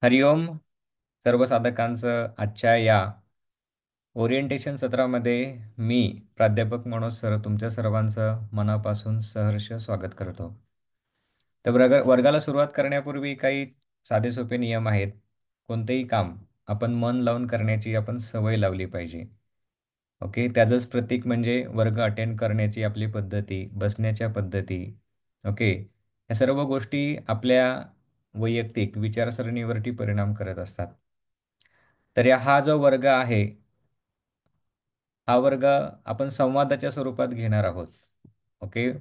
हरिओम. सर्व साधकांचं आजच्या या ओरिएंटेशन सत्रामध्ये मी प्राध्यापक मनोज सर तुमच्या सर्वांचं मनापासून सहर्ष स्वागत करतो. तर वर्गाला सुरुवात करण्यापूर्वी काही साधे सोपे नियम आहेत. कोणतेही काम आपण मन लावून करण्याची आपण सवय लावली पाहिजे. ओके, त्याचंच प्रतीक म्हणजे वर्ग अटेंड करण्याची आपली पद्धती, बसण्याच्या पद्धती. ओके, या सर्व गोष्टी आपल्या वैयक्तिक विचारसरणीवरती परिणाम करत असतात. तर हा जो वर्ग आहे, हा वर्ग आपण संवादाच्या स्वरूपात घेणार आहोत. ओके,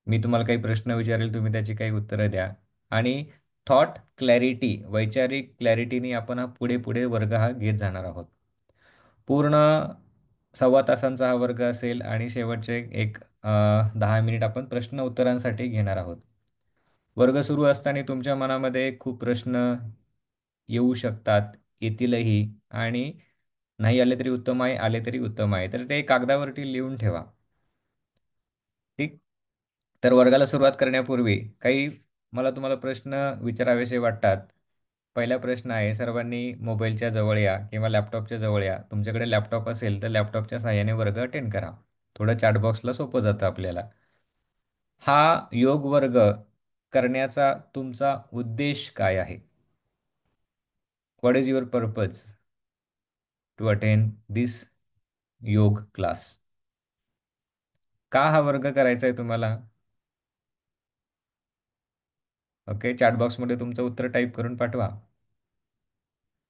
मी तुम्हाला काही प्रश्न विचारेल, तुम्ही त्याची काही उत्तरं द्या. आणि थॉट क्लॅरिटी, वैचारिक क्लॅरिटीने आपण हा पुढे पुढे वर्ग हा घेत जाणार आहोत. पूर्ण सव्वा तासांचा हा वर्ग असेल आणि शेवटचे एक 10 मिनिट आपण प्रश्न उत्तरांसाठी घेणार आहोत. वर्ग सुरू असताना तुमच्या मनामध्ये खूप प्रश्न येऊ शकतात, येतीलही. आणि नाही आले तरी उत्तम आहे, आले तरी उत्तम आहे. तर ते कागदावरती लिहून ठेवा. ठीक. तर वर्गाला सुरुवात करण्यापूर्वी काही मला तुम्हाला प्रश्न विचारावेसे वाटतात. पहिला प्रश्न आहे, सर्वांनी मोबाईलच्या जवळ या किंवा लॅपटॉपच्या जवळ या. तुमच्याकडे लॅपटॉप असेल तर लॅपटॉपच्या साहाय्याने वर्ग अटेंड करा. थोडं चॅटबॉक्सला सोपं जातं आपल्याला. हा योग वर्ग करण्याचा तुमचा उद्देश काय आहे? What is your purpose to attend this yoga class? का हा वर्ग करायचा आहे तुम्हाला? ओके, चॅटबॉक्समध्ये तुमचं उत्तर टाईप करून पाठवा.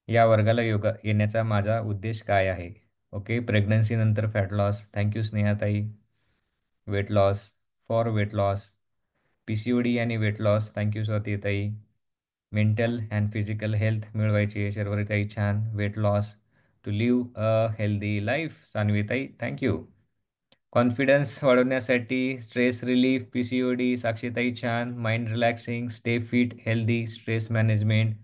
या वर्गाला योगा येण्याचा माझा उद्देश काय आहे? ओके, प्रेग्नन्सी नंतर फॅट लॉस. थँक्यू स्नेहाताई. Weight loss, for weight loss, PCOD आणि वेट लॉस. थँक्यू स्वातीताई. मेंटल अँड फिजिकल हेल्थ मिळवायची आहे शर्वरीताई, छान. Weight loss to live a healthy life, सान्वीताई, थँक्यू. कॉन्फिडन्स वाढवण्यासाठी स्ट्रेस रिलीफ, PCOD, साक्षीताई, छान. Mind relaxing, stay fit, healthy, stress management,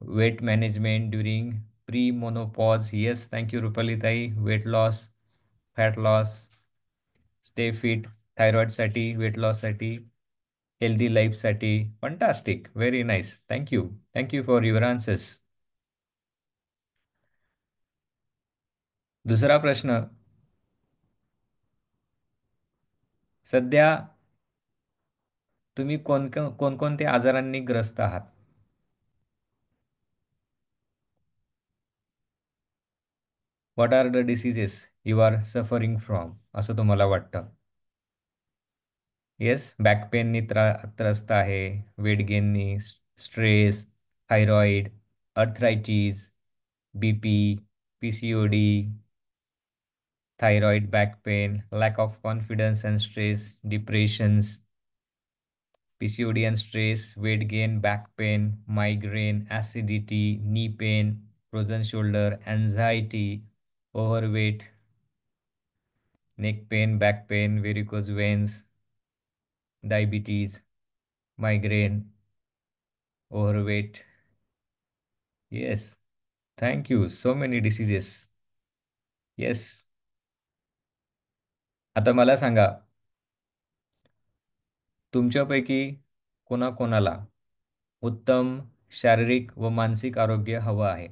weight management during pre menopause. Yes, thank you रुपालीताई. Weight loss, fat loss, stay fit, थायरॉइडसाठी, weight लॉससाठी, healthy लाईफसाठी. Fantastic, very nice. Thank you. Thank you for your answers. दुसरा प्रश्न, सध्या तुम्ही कोणकोणत्या आजारांनी ग्रस्त आहात? What are the diseases you are suffering from, असं तुम्हाला वाटतं? येस, बॅक पेननी त्रस्त आहे, वेट गेननी, stress, thyroid, arthritis, BP, PCOD, thyroid, back pain, lack of confidence and stress, depressions, PCOD and stress, weight gain, back pain, migraine, acidity, knee pain, frozen shoulder, anxiety, overweight, neck pain, back pain, varicose veins, diabetes, migraine, overweight. Yes, thank you. So many diseases. Yes. आता मला सांगा, तुमच्यापैकी कोणाकोणाला उत्तम शारीरिक व मानसिक आरोग्य हवं आहे?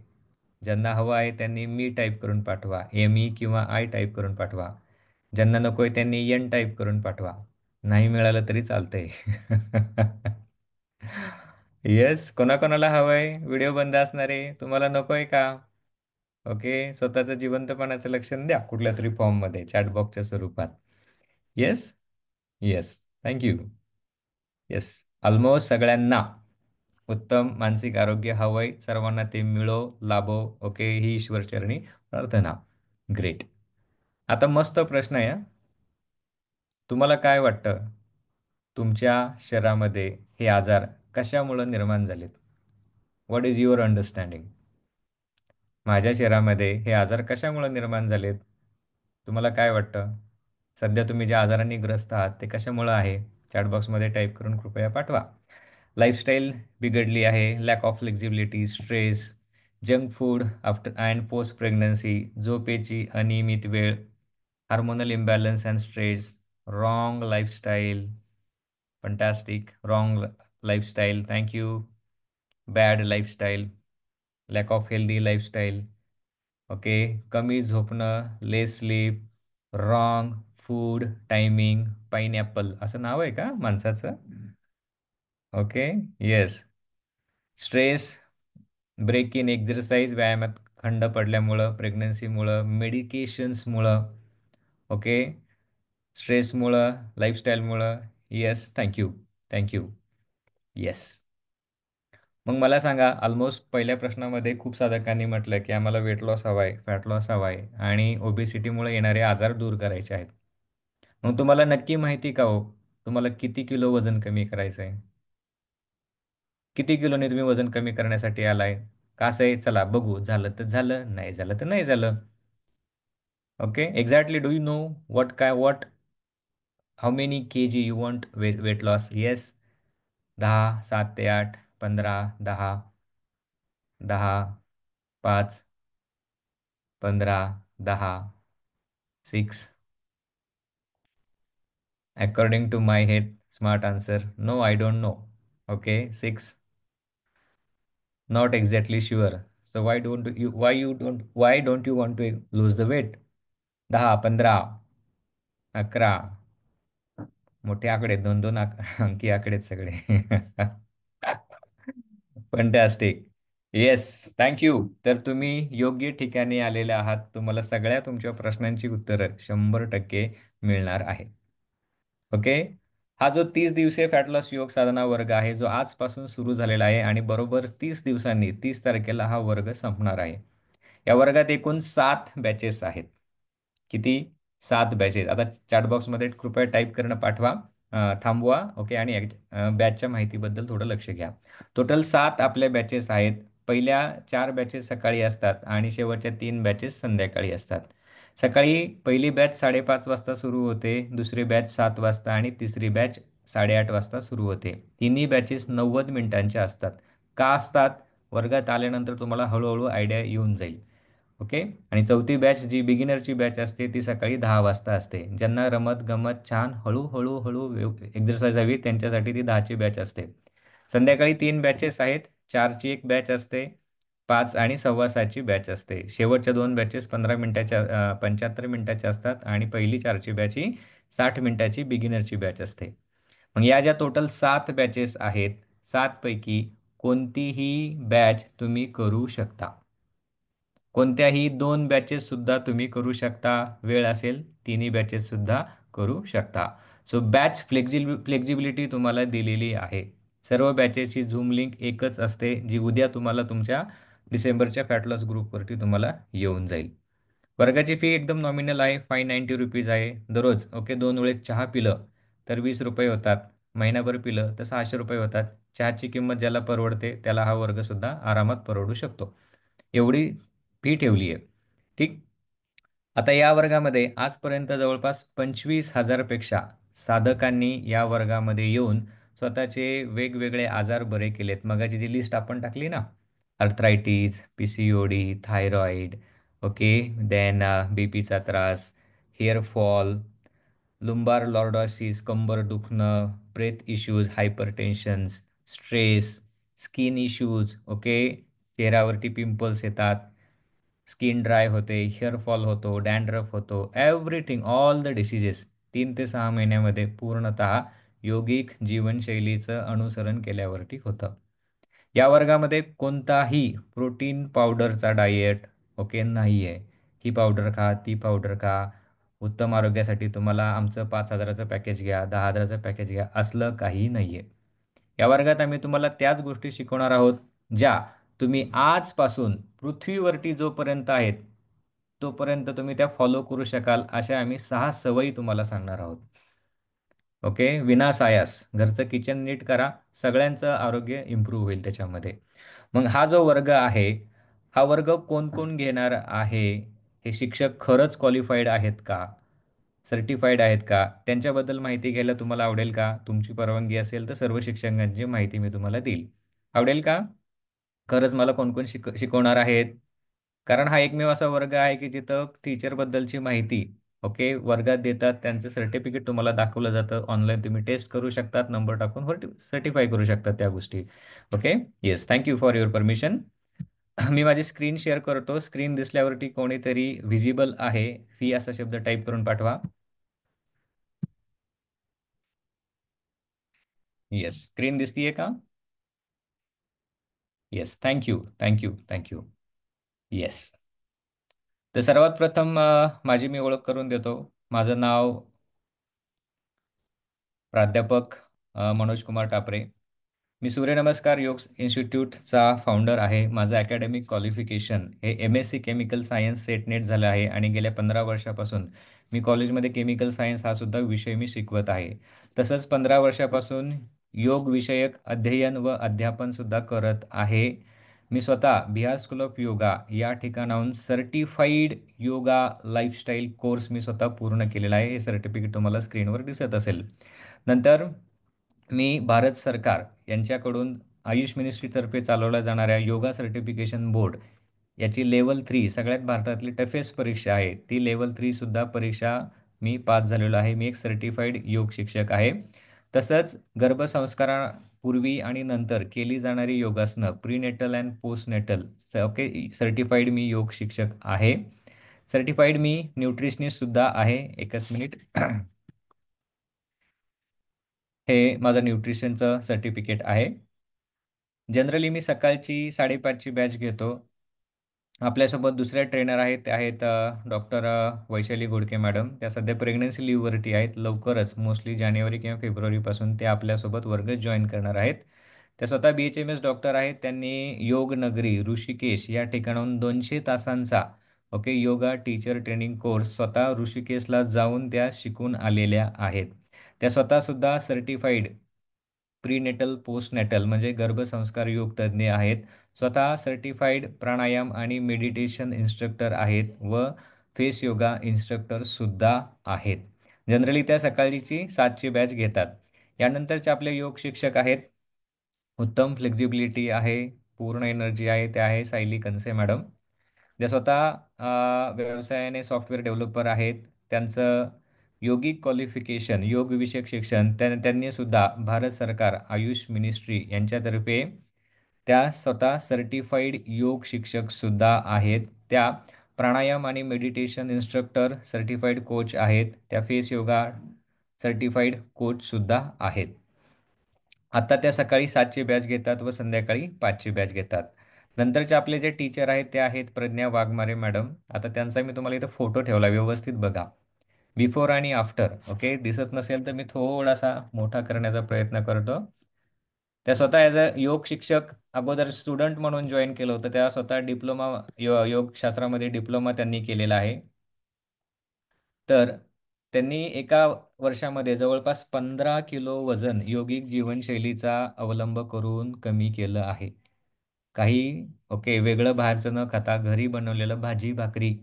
ज्यांना हवं आहे त्यांनी मी टाईप करून पाठवा, ME किंवा I टाईप करून पाठवा. ज्यांना नको आहे त्यांनी N टाईप करून पाठवा. नाही मिळालं तरी चालतंय. येस, कोणाकोणाला हवं आहे? व्हिडिओ बंद असणार आहे, तुम्हाला नको आहे का? ओके, स्वतःचं जिवंतपणाचं लक्षण द्या कुठल्या तरी फॉर्ममध्ये, चॅटबॉक्सच्या स्वरूपात. Yes. Yes, thank you. Yes, almost सगळ्यांना उत्तम मानसिक आरोग्य हवंय, सर्वांना ते मिळो, लाभो. ओके, ही ईश्वरचरणी प्रार्थना. ग्रेट. आता मस्त प्रश्न आहे हा. तुम्हाला काय वाटतं, तुमच्या शरीरामध्ये हे आजार कशामुळे निर्माण झालेत? What is your understanding? माझ्या शरीरामध्ये हे आजार कशामुळे निर्माण झालेत? तुम्हाला काय वाटतं? सध्या तुम्ही ज्या आजारांनी ग्रस्त आहात ते कशामुळं आहे? चॅटबॉक्समध्ये टाईप करून कृपया पाठवा. लाईफस्टाईल बिघडली आहे, lack of flexibility, stress, junk food after and post pregnancy, झोपेची अनियमित वेळ, hormonal imbalance and stress, wrong lifestyle. Fantastic, wrong lifestyle. Thank you. Bad lifestyle. Lack of healthy lifestyle. Okay. कमी झोपणं, less sleep, wrong food timing, pineapple असं नाव आहे का माणसाचं? Okay. Yes. Stress, break in exercise, व्यायामात खंड पडल्यामुळं, प्रेग्नन्सीमुळं, मेडिकेशन्समुळं. ओके. स्ट्रेसमुळं, लाईफस्टाईलमुळं. येस. थँक्यू. थँक्यू. येस. मग मला सांगा, ऑलमोस्ट पहिल्या प्रश्नामध्ये खूप साधकांनी म्हटलं की आम्हाला वेट लॉस हवा आहे, फॅट लॉस हवा आहे आणि ओबेसिटीमुळे येणारे आजार दूर करायचे आहेत. मग तुम्हाला नक्की माहिती का हो, तुम्हाला किती किलो वजन कमी करायचं आहे? किती किलोने तुम्ही वजन कमी करण्यासाठी आलाय? का असं आहे, चला बघू, झालं तर झालं, नाही झालं तर नाही झालं. Okay. Exactly do you know what how many KG you want weight loss? Yes. 10, 7 ते 8, 15, 10, 10, 5, 15, 10, 6. According to my head, smart answer. No, I don't know. Okay, 6. Not exactly sure. So why don't you want to lose the weight? 10, 15, 11. मोठे आकडे, दोन दोन अंकी आकडे आहेत सगळे. Fantastic. Yes. Thank you. तर तुम्ही योग्य ठिकाणी आलेले आहात. तुम्हाला सगळ्या तुमच्या प्रश्नांची उत्तरं 100% मिळणार आहे. ओके. हा जो 30 दिवसीय फॅट लॉस योग साधना वर्ग आहे, जो आजपासून सुरू झालेला आहे आणि बरोबर 30 दिवसांनी 30 तारखेला हा वर्ग संपणार आहे. या वर्गात एकूण 7 बॅचेस आहेत. किती? 7 बॅचेस. आता चॅट बॉक्समध्ये कृपया टाईप करणं पाठवा. थांबवा. ओके. आणि बॅचच्या माहितीबद्दल थोडं लक्ष घ्या. टोटल 7 आपल्या बॅचेस आहेत. पहिल्या 4 बॅचेस सकाळी असतात आणि शेवटच्या 3 बॅचेस संध्याकाळी असतात. सकाळी पहिली बॅच 5:30 वाजता सुरू होते, दुसरी बॅच 7 वाजता आणि तिसरी बॅच 8:30 वाजता सुरू होते. तिन्ही बॅचेस 90 मिनिटांच्या असतात. का असतात? वर्गात आल्यानंतर तुम्हाला हळूहळू आयडिया येऊन जाईल. ओके. आणि चौथी बॅच जी बिगिनरची बॅच असते ती सकाळी 10 वाजता असते. ज्यांना रमत गमत छान हळूहळू हळू एक्झरसाईज हवी त्यांच्यासाठी ती 10ची बॅच असते. संध्याकाळी 3 बॅचेस आहेत. 4ची एक बॅच असते, 5 आणि 6:15ची बॅच असते. शेवटच्या 2 बॅचेस 15 मिनिटाच्या 75 मिनिटाच्या असतात आणि पहिली 4ची बॅच ही 60 मिनिटाची बिगिनरची बॅच असते. मग या ज्या टोटल 7 बॅचेस आहेत, 7 पैकी कोणतीही बॅच तुम्ही करू शकता. कोणत्याही 2 बॅचेस सुद्धा तुम्ही करू शकता. वेळ असेल तिन्ही बॅचेस सुद्धा करू शकता. सो बॅच फ्लेक्झिबिलिटी तुम्हाला दिलेली आहे. सर्व बॅचेसची झूम लिंक एकच असते, जी उद्या तुम्हाला तुमच्या डिसेंबरच्या फॅट लॉस ग्रुपवरती तुम्हाला येऊन जाईल. वर्गाची फी एकदम नॉमिनल आहे. ₹590 आहे दररोज. ओके. 2 वेळेस चहा पिलं तर ₹20 होतात. महिनाभर पिलं तर ₹600 होतात. चहाची किंमत ज्याला परवडते त्याला हा वर्गसुद्धा आरामात परवडू शकतो. एवढी फी ठेवली आहे. ठीक. आता या वर्गामध्ये आजपर्यंत जवळपास 25,000पेक्षा साधकांनी या वर्गामध्ये येऊन स्वतःचे वेगवेगळे आजार बरे केलेत. मगाची जी लिस्ट आपण टाकली ना, arthritis, PCOD, thyroid, okay, then बीपीचा त्रास, हेअर फॉल, लुंबार लॉर्डॉसिस, कंबर दुखणं, breath issues, hypertensions, stress, skin issues, okay, चेहऱ्यावरती पिंपल्स येतात, स्किन ड्राय होते, हेअर फॉल होतो, डॅन्ड्रफ होतो, एव्हरीथिंग, ऑल द डिसीजेस 3 ते 6 महिन्यामध्ये पूर्णतः योगिक जीवनशैलीचं अनुसरण केल्यावरती होतं. या वर्गामध्ये कोणताही प्रोटीन पावडरचा डाएट ओके नाही आहे. ही पावडर खा, ती पावडर खा, उत्तम आरोग्यासाठी तुम्हाला आमचं 5,000चं पॅकेज घ्या, 10,000चं पॅकेज घ्या, असलं काही नाही आहे. या वर्गात आम्ही तुम्हाला त्याच गोष्टी शिकवणार आहोत, ज्या तुम्ही आजपासून पृथ्वीवरती जोपर्यंत आहेत, तोपर्यंत तुम्ही त्या फॉलो करू शकाल, अशा आम्ही 6 सवयी तुम्हाला सांगणार आहोत. ओके. विनासायास घरचं किचन नीट करा, सगळ्यांचं आरोग्य इम्प्रूव्ह होईल त्याच्यामध्ये. मग हा जो वर्ग आहे, हा वर्ग कोण कोण घेणार आहे? हे शिक्षक खरंच क्वालिफाईड आहेत का? सर्टिफाईड आहेत का? त्यांच्याबद्दल माहिती घ्यायला तुम्हाला आवडेल का? तुमची परवानगी असेल तर सर्व शिक्षकांची माहिती मी तुम्हाला देईल. आवडेल का? खरंच मला कोण-कोण शिकवणार आहेत? कारण हा एकमेव असा वर्ग आहे की जिथं टीचरबद्दलची माहिती ओके वर्गात देतात. त्यांचं सर्टिफिकेट तुम्हाला दाखवलं जातं. ऑनलाईन तुम्ही टेस्ट करू शकतात. नंबर टाकून सर्टिफाय करू शकतात त्या गोष्टी. Okay. Yes. Thank you for your permission. मी माझी स्क्रीन शेअर करतो. स्क्रीन दिसल्यावरती कोणीतरी व्हिजिबल आहे, फी असा शब्द टाईप करून पाठवा. येस, स्क्रीन दिसतीये का? Yes, thank you, thank you, thank you. Yes. तर सर्वात प्रथम माझी मी ओळख करून देतो. माझं नाव प्राध्यापक मनोज कुमार टापरे. मी सूर्यनमस्कार योग इन्स्टिट्यूटचा फाउंडर आहे. माझं अकॅडमिक क्वालिफिकेशन हे MSc chemical science set net झालं आहे आणि गेल्या 15 वर्षापासून मी कॉलेजमध्ये केमिकल सायन्स हा सुद्धा विषय मी शिकवत आहे. तसंच 15 वर्षापासून योग विषयक अध्ययन व अध्यापन सुद्धा करत आहे. मी स्वतः बिहार स्कूल ऑफ योगा या ठिकाणाहून सर्टिफाईड योगा लाईफस्टाईल कोर्स मी स्वतः पूर्ण केलेला आहे. हे सर्टिफिकेट तुम्हाला स्क्रीनवर दिसत असेल. नंतर मी भारत सरकार यांच्याकडून आयुष मिनिस्ट्रीतर्फे चालवल्या जाणाऱ्या योगा सर्टिफिकेशन बोर्ड याची लेवल 3 सगळ्यात भारतातली टफेस्ट परीक्षा आहे. ती लेवल 3 सुद्धा परीक्षा मी पास झालेलो आहे. मी एक सर्टिफाईड योग शिक्षक आहे. तसंच गर्भसंस्कारापूर्वी आणि नंतर केली जाणारी योगासनं prenatal and postnatal okay certified मी योग शिक्षक आहे. सर्टिफाईड मी न्यूट्रिशनिस्ट सुद्धा आहे. एकच मिनिट. हे माझं न्यूट्रिशनचं सर्टिफिकेट आहे. जनरली मी सकाळची 5:30ची बॅच घेतो. आपल्यासोबत दुसऱ्या ट्रेनर आहेत, ते आहेत डॉक्टर वैशाली घोडके मॅडम. त्या सध्या प्रेग्नन्सी लिव्हवरती आहेत. लवकरच मोस्टली जानेवारी किंवा फेब्रुवारीपासून ते आपल्यासोबत वर्ग जॉईन करणार आहेत. त्या स्वतः BHMS डॉक्टर आहेत. त्यांनी योग नगरी ऋषिकेश या ठिकाणाहून 200 तासांचा okay yoga teacher training course स्वतः ऋषिकेशला जाऊन त्या शिकून आलेल्या आहेत. त्या स्वतःसुद्धा सर्टिफाईड प्रीनेटल पोस्टनेटल म्हणजे गर्भसंस्कार योग तज्ज्ञ आहेत. स्वतः सर्टिफाईड प्राणायाम आणि मेडिटेशन इन्स्ट्रक्टर आहेत व फेस योगा इन्स्ट्रक्टर सुद्धा आहेत. जनरली त्या सकाळची 7ची बॅच घेतात. यानंतरचे आपले योग शिक्षक आहेत. उत्तम फ्लेक्झिबिलिटी आहे, पूर्ण एनर्जी आहे, ते आहे सायली कनसे मॅडम. त्या स्वतः व्यवसायाने सॉफ्टवेअर डेव्हलपर आहेत. त्यांचं योगिक क्वालिफिकेशन योगविषयक शिक्षण त्यांनी सुद्धा भारत सरकार आयुष मिनिस्ट्री यांच्यातर्फे त्या स्वतः सर्टिफाईड योग शिक्षक सुद्धा आहेत. त्या प्राणायाम आणि मेडिटेशन इन्स्ट्रक्टर सर्टिफाईड कोच आहेत. त्या फेस योगा सर्टिफाईड कोच सुद्धा आहेत. आता त्या सकाळी 7ची बॅच घेतात व संध्याकाळी 5ची बॅच घेतात. नंतरचे आपले जे टीचर आहेत ते आहेत प्रज्ञा वाघमारे मॅडम. आता त्यांचा मी तुम्हाला इथं फोटो ठेवला, व्यवस्थित बघा. बिफोर आणि आफ्टर ओके दिसत नसेल तर मी थोडासा मोठा करण्याचा प्रयत्न करतो. त्या स्वतः ॲज अ योग शिक्षक अगोदर स्टुडंट म्हणून जॉईन केलं होतं. त्या स्वतः डिप्लोमा योगशास्त्रामध्ये डिप्लोमा त्यांनी केलेला आहे. तर त्यांनी एका वर्षामध्ये जवळपास 15 किलो वजन योगिक जीवनशैलीचा अवलंब करून कमी केलं आहे. काही ओके वेगळं बाहेरचं न खाता घरी बनवलेलं भाजी भाकरी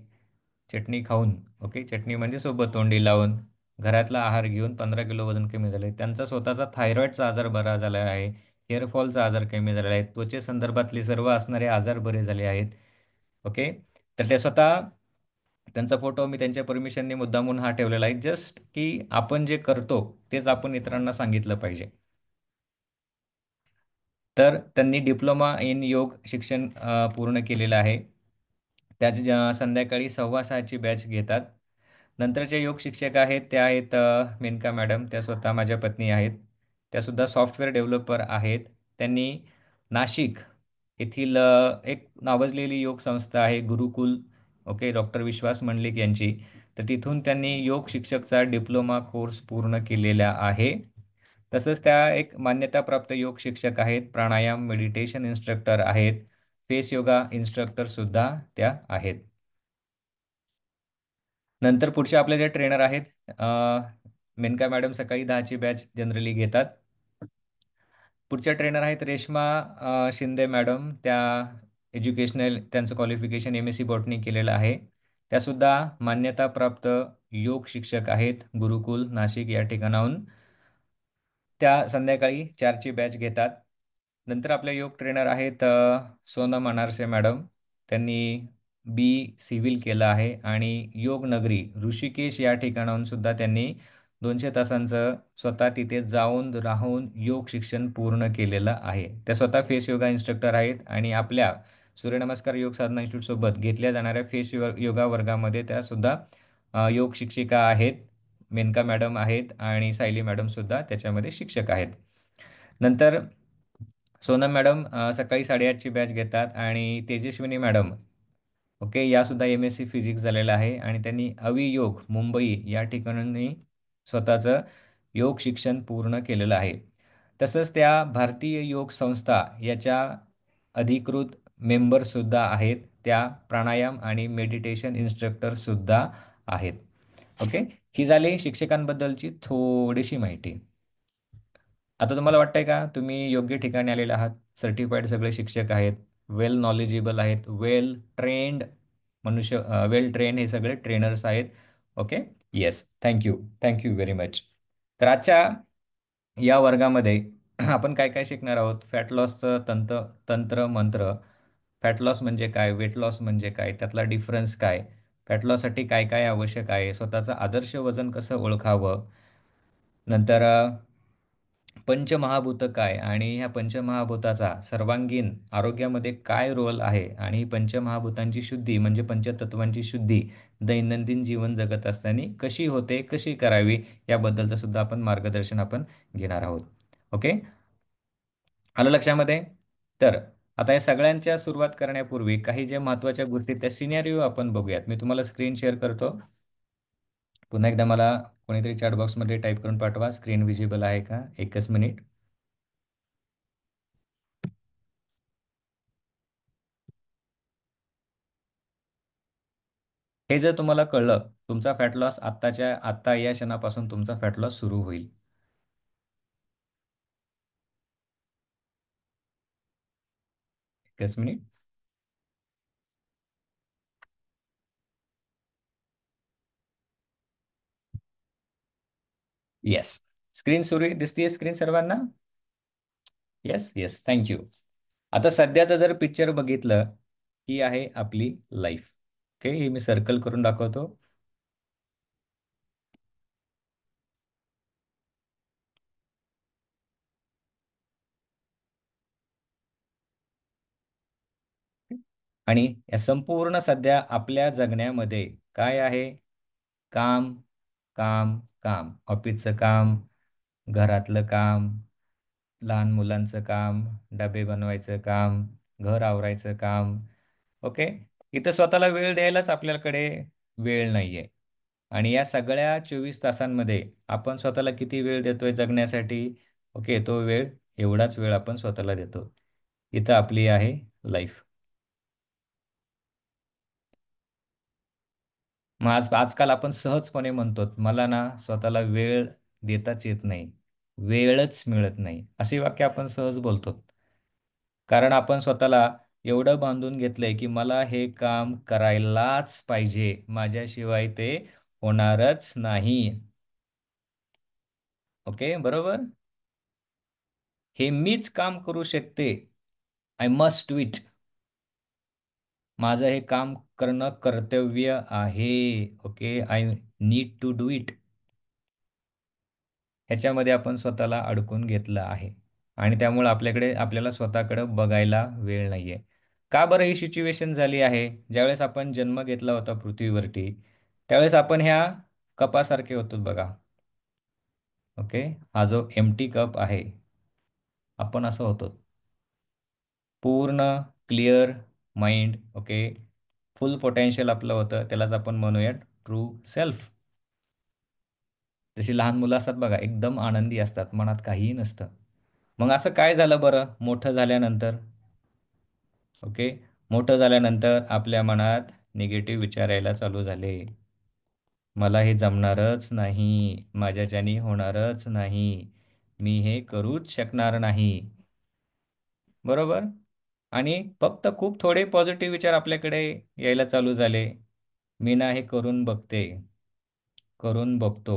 चटणी खाऊन ओके चटणी म्हणजे सोबत तोंडी लावून घरातला आहार घेऊन 15 किलो वजन कमी झालं आहे. त्यांचा स्वतःचा थायरॉईडचा आजार बरा झाला आहे. हेअरफॉलचा आजार कमी झालेला आहे. त्वचेसंदर्भातले सर्व असणारे आजार बरे झाले आहेत. ओके. तर ते स्वतः त्यांचा फोटो मी त्यांच्या परमिशनने मुद्दामून हा ठेवलेला आहे. जस्ट की आपण जे करतो तेच आपण इतरांना सांगितलं पाहिजे. तर त्यांनी डिप्लोमा इन योग शिक्षण पूर्ण केलेलं आहे. त्याच संध्याकाळी 6:15ची बॅच घेतात. नंतरचे योग शिक्षक आहेत ते आहेत मेनका मॅडम. त्या स्वतः माझ्या पत्नी आहेत. त्यासुद्धा सॉफ्टवेअर डेव्हलपर आहेत. त्यांनी नाशिक येथील एक नावाजलेली योग संस्था आहे गुरुकुल ओके डॉक्टर विश्वास मंडलिक यांची. तर तिथून त्यांनी योग शिक्षकचा डिप्लोमा कोर्स पूर्ण केलेला आहे. तसंच त्या एक मान्यताप्राप्त योग शिक्षक आहेत. प्राणायाम मेडिटेशन इन्स्ट्रक्टर आहेत. फेस योगा इन्स्ट्रक्टर सुद्धा त्या आहेत. नंतर पुढचे आपले जे ट्रेनर आहेत मेनका मॅडम सकाळी 10ची बॅच जनरली घेतात. पुढच्या ट्रेनर आहेत रेश्मा शिंदे मॅडम. त्या एज्युकेशनल त्यांचं क्वालिफिकेशन MSc बॉटनी केलेलं आहे. त्यासुद्धा मान्यताप्राप्त योग शिक्षक आहेत गुरुकुल नाशिक या ठिकाणाहून. त्या संध्याकाळी 4ची बॅच घेतात. नंतर आपले योग ट्रेनर आहेत सोनम अनारसे मॅडम. त्यांनी सिव्हिल केलं आहे आणि योग नगरी ऋषिकेश या ठिकाणाहून सुद्धा त्यांनी 200 तासांचं स्वतः तिथे जाऊन राहून योग शिक्षण पूर्ण केलेलं आहे. त्या स्वतः फेस योगा इन्स्ट्रक्टर आहेत आणि आपल्या सूर्यनमस्कार योग साधना इन्स्टिट्यूट सोबत घेतल्या जाणाऱ्या योगा वर्गामध्ये त्या सुद्धा योग शिक्षिका आहेत. मेनका मॅडम आहेत आणि सायली मॅडम सुद्धा त्याच्यामध्ये शिक्षक आहेत. नंतर सोनम मॅडम सकाळी 8:30ची बॅच घेतात आणि तेजस्विनी मॅडम ओके यासुद्धा MSc फिजिक्स झालेलं आहे आणि त्यांनी अवियोग मुंबई या ठिकाणी स्वतःचं योग शिक्षण पूर्ण केलेलं आहे. तसंच त्या भारतीय योग संस्था याच्या अधिकृत मेंबरसुद्धा आहेत. त्या प्राणायाम आणि मेडिटेशन इन्स्ट्रक्टरसुद्धा आहेत. ओके, ही झाली शिक्षकांबद्दलची थोडीशी माहिती. आता तुम्हाला वाटतंय का तुम्ही योग्य ठिकाणी आलेले आहात? सर्टिफाईड सगळे शिक्षक आहेत, वेल नॉलेजेबल आहेत, वेल ट्रेंड वेल ट्रेन हे सगळे ट्रेनर्स आहेत. Okay, yes, thank you, thank you very much. तर आजच्या या वर्गामध्ये आपण काय काय शिकणार आहोत? फॅट लॉसचं तंत्र मंत्र. फॅट लॉस म्हणजे काय? वेट लॉस म्हणजे काय? त्यातला डिफरन्स काय? फॅट लॉससाठी काय काय आवश्यक आहे? स्वतःचं आदर्श वजन कसं ओळखावं? नंतर पंचमहाभूत काय आणि ह्या पंचमहाभूताचा सर्वांगीण आरोग्यामध्ये काय रोल आहे आणि ही पंचमहाभूतांची शुद्धी म्हणजे पंचतत्वांची शुद्धी दैनंदिन जीवन जगत असताना कशी होते, कशी करावी याबद्दलचं सुद्धा मार्गदर्शन घेणार आहोत. ओके, आलं लक्षामध्ये? तर आता या सगळ्यांच्या सुरुवात करण्यापूर्वी काही ज्या महत्त्वाच्या गोष्टी त्या सिनेरिओ आपण बघूयात. मी तुम्हाला स्क्रीन शेअर करतो. पुन्हा एकदा मला कोणीतरी चॅट बॉक्समध्ये टाईप करून पाठवा, स्क्रीन विजिबल आहे का? एकच मिनिट. हे जर तुम्हाला कळलं, तुमचा फॅट लॉस आत्ता या क्षणापासून तुमचा फॅट लॉस सुरू होईल. एकच मिनिट. येस, स्क्रीन सुरू दिसतीये स्क्रीन सर्वांना? Yes yes, thank you. आता सध्याचं जर पिक्चर बघितलं, ही आहे आपली लाईफ. ओके, ही मी सर्कल करून दाखवतो. आणि या संपूर्ण सध्या आपल्या जगण्यामध्ये काय आहे? काम, काम, काम. ऑफिसचं काम, घरातलं काम, लहान मुलांचं काम, डबे बनवायचं काम, घर आवरायचं काम. ओके, इथं स्वतःला वेळ द्यायलाच आपल्याकडे वेळ नाहीये. आणि या सगळ्या 24 तासांमध्ये आपण स्वतःला किती वेळ देतोय जगण्यासाठी? ओके, तो वेळ एवढाच वेळ आपण स्वतःला देतो. इथं आपली आहे लाईफ. मग आजकाल आपण सहजपणे म्हणतो, मला ना स्वतःला वेळ देताच येत नाही, वेळच मिळत नाही, असे वाक्य आपण सहज बोलतो. कारण आपण स्वतःला एवढं बांधून घेतलंय की मला हे काम करायलाच पाहिजे, माझ्याशिवाय ते होणारच नाही. ओके, बरोबर. हे मीच काम करू शकते, आय मस्ट डू इट. माझं हे काम करणं कर्तव्य आहे. Okay, I need to do it. ह्याच्यामध्ये आपण स्वतःला अडकून घेतलं आहे आणि त्यामुळे आपल्याला स्वतःकडे बघायला वेळ नाहीये. का बरं ही सिच्युएशन झाली आहे? ज्यावेळेस आपण जन्म घेतला होता पृथ्वीवरती, त्यावेळेस आपण ह्या कपासारखे होतो बघा. ओके, हा जो एम्प्टी कप आहे, आपण असं होतो. पूर्ण क्लिअर माइंड. ओके, फुल पोटेन्शियल आपलं होतं, त्यालाच आपण म्हणूयात ट्रू सेल्फ. जशी लहान मुलं असतात बघा, एकदम आनंदी असतात, मनात काहीही नसतं. मग असं काय झालं बरं मोठं झाल्यानंतर? ओके, मोठं झाल्यानंतर आपल्या मनात निगेटिव्ह विचार यायला चालू झाले. मला हे जमणारच नाही, माझ्याच्यानी होणारच नाही, मी हे करूच शकणार नाही. बरोबर. आणि फक्त खूप थोडे पॉझिटिव्ह विचार आपल्याकडे यायला चालू झाले. मी ना हे करून बघते, करून बघतो,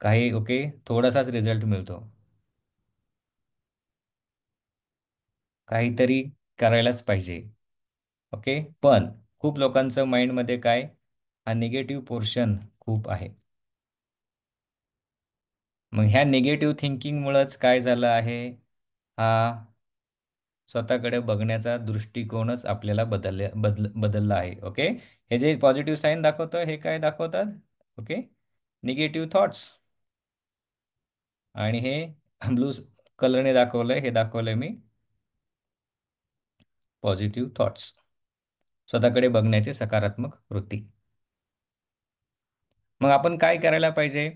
काही ओके थोडासाच रिझल्ट मिळतो, काहीतरी करायलाच पाहिजे. ओके, पण खूप लोकांचं माइंडमध्ये काय, हा निगेटिव्ह पोर्शन खूप आहे. मग ह्या निगेटिव्ह थिंकिंगमुळंच काय झालं आहे? हा स्वतःकडे बघण्याचा दृष्टिकोनच आपल्याला बदलला आहे. ओके. हे जे पॉझिटिव्ह साईन दाखवतं हे काय दाखवतात? ओके. Negative thoughts. आणि हे ब्लू कलरने दाखवलंय, हे दाखवलंय मी पॉझिटिव्ह थॉट्स. स्वतःकडे बघण्याची सकारात्मक वृत्ती. मग आपण काय करायला पाहिजे?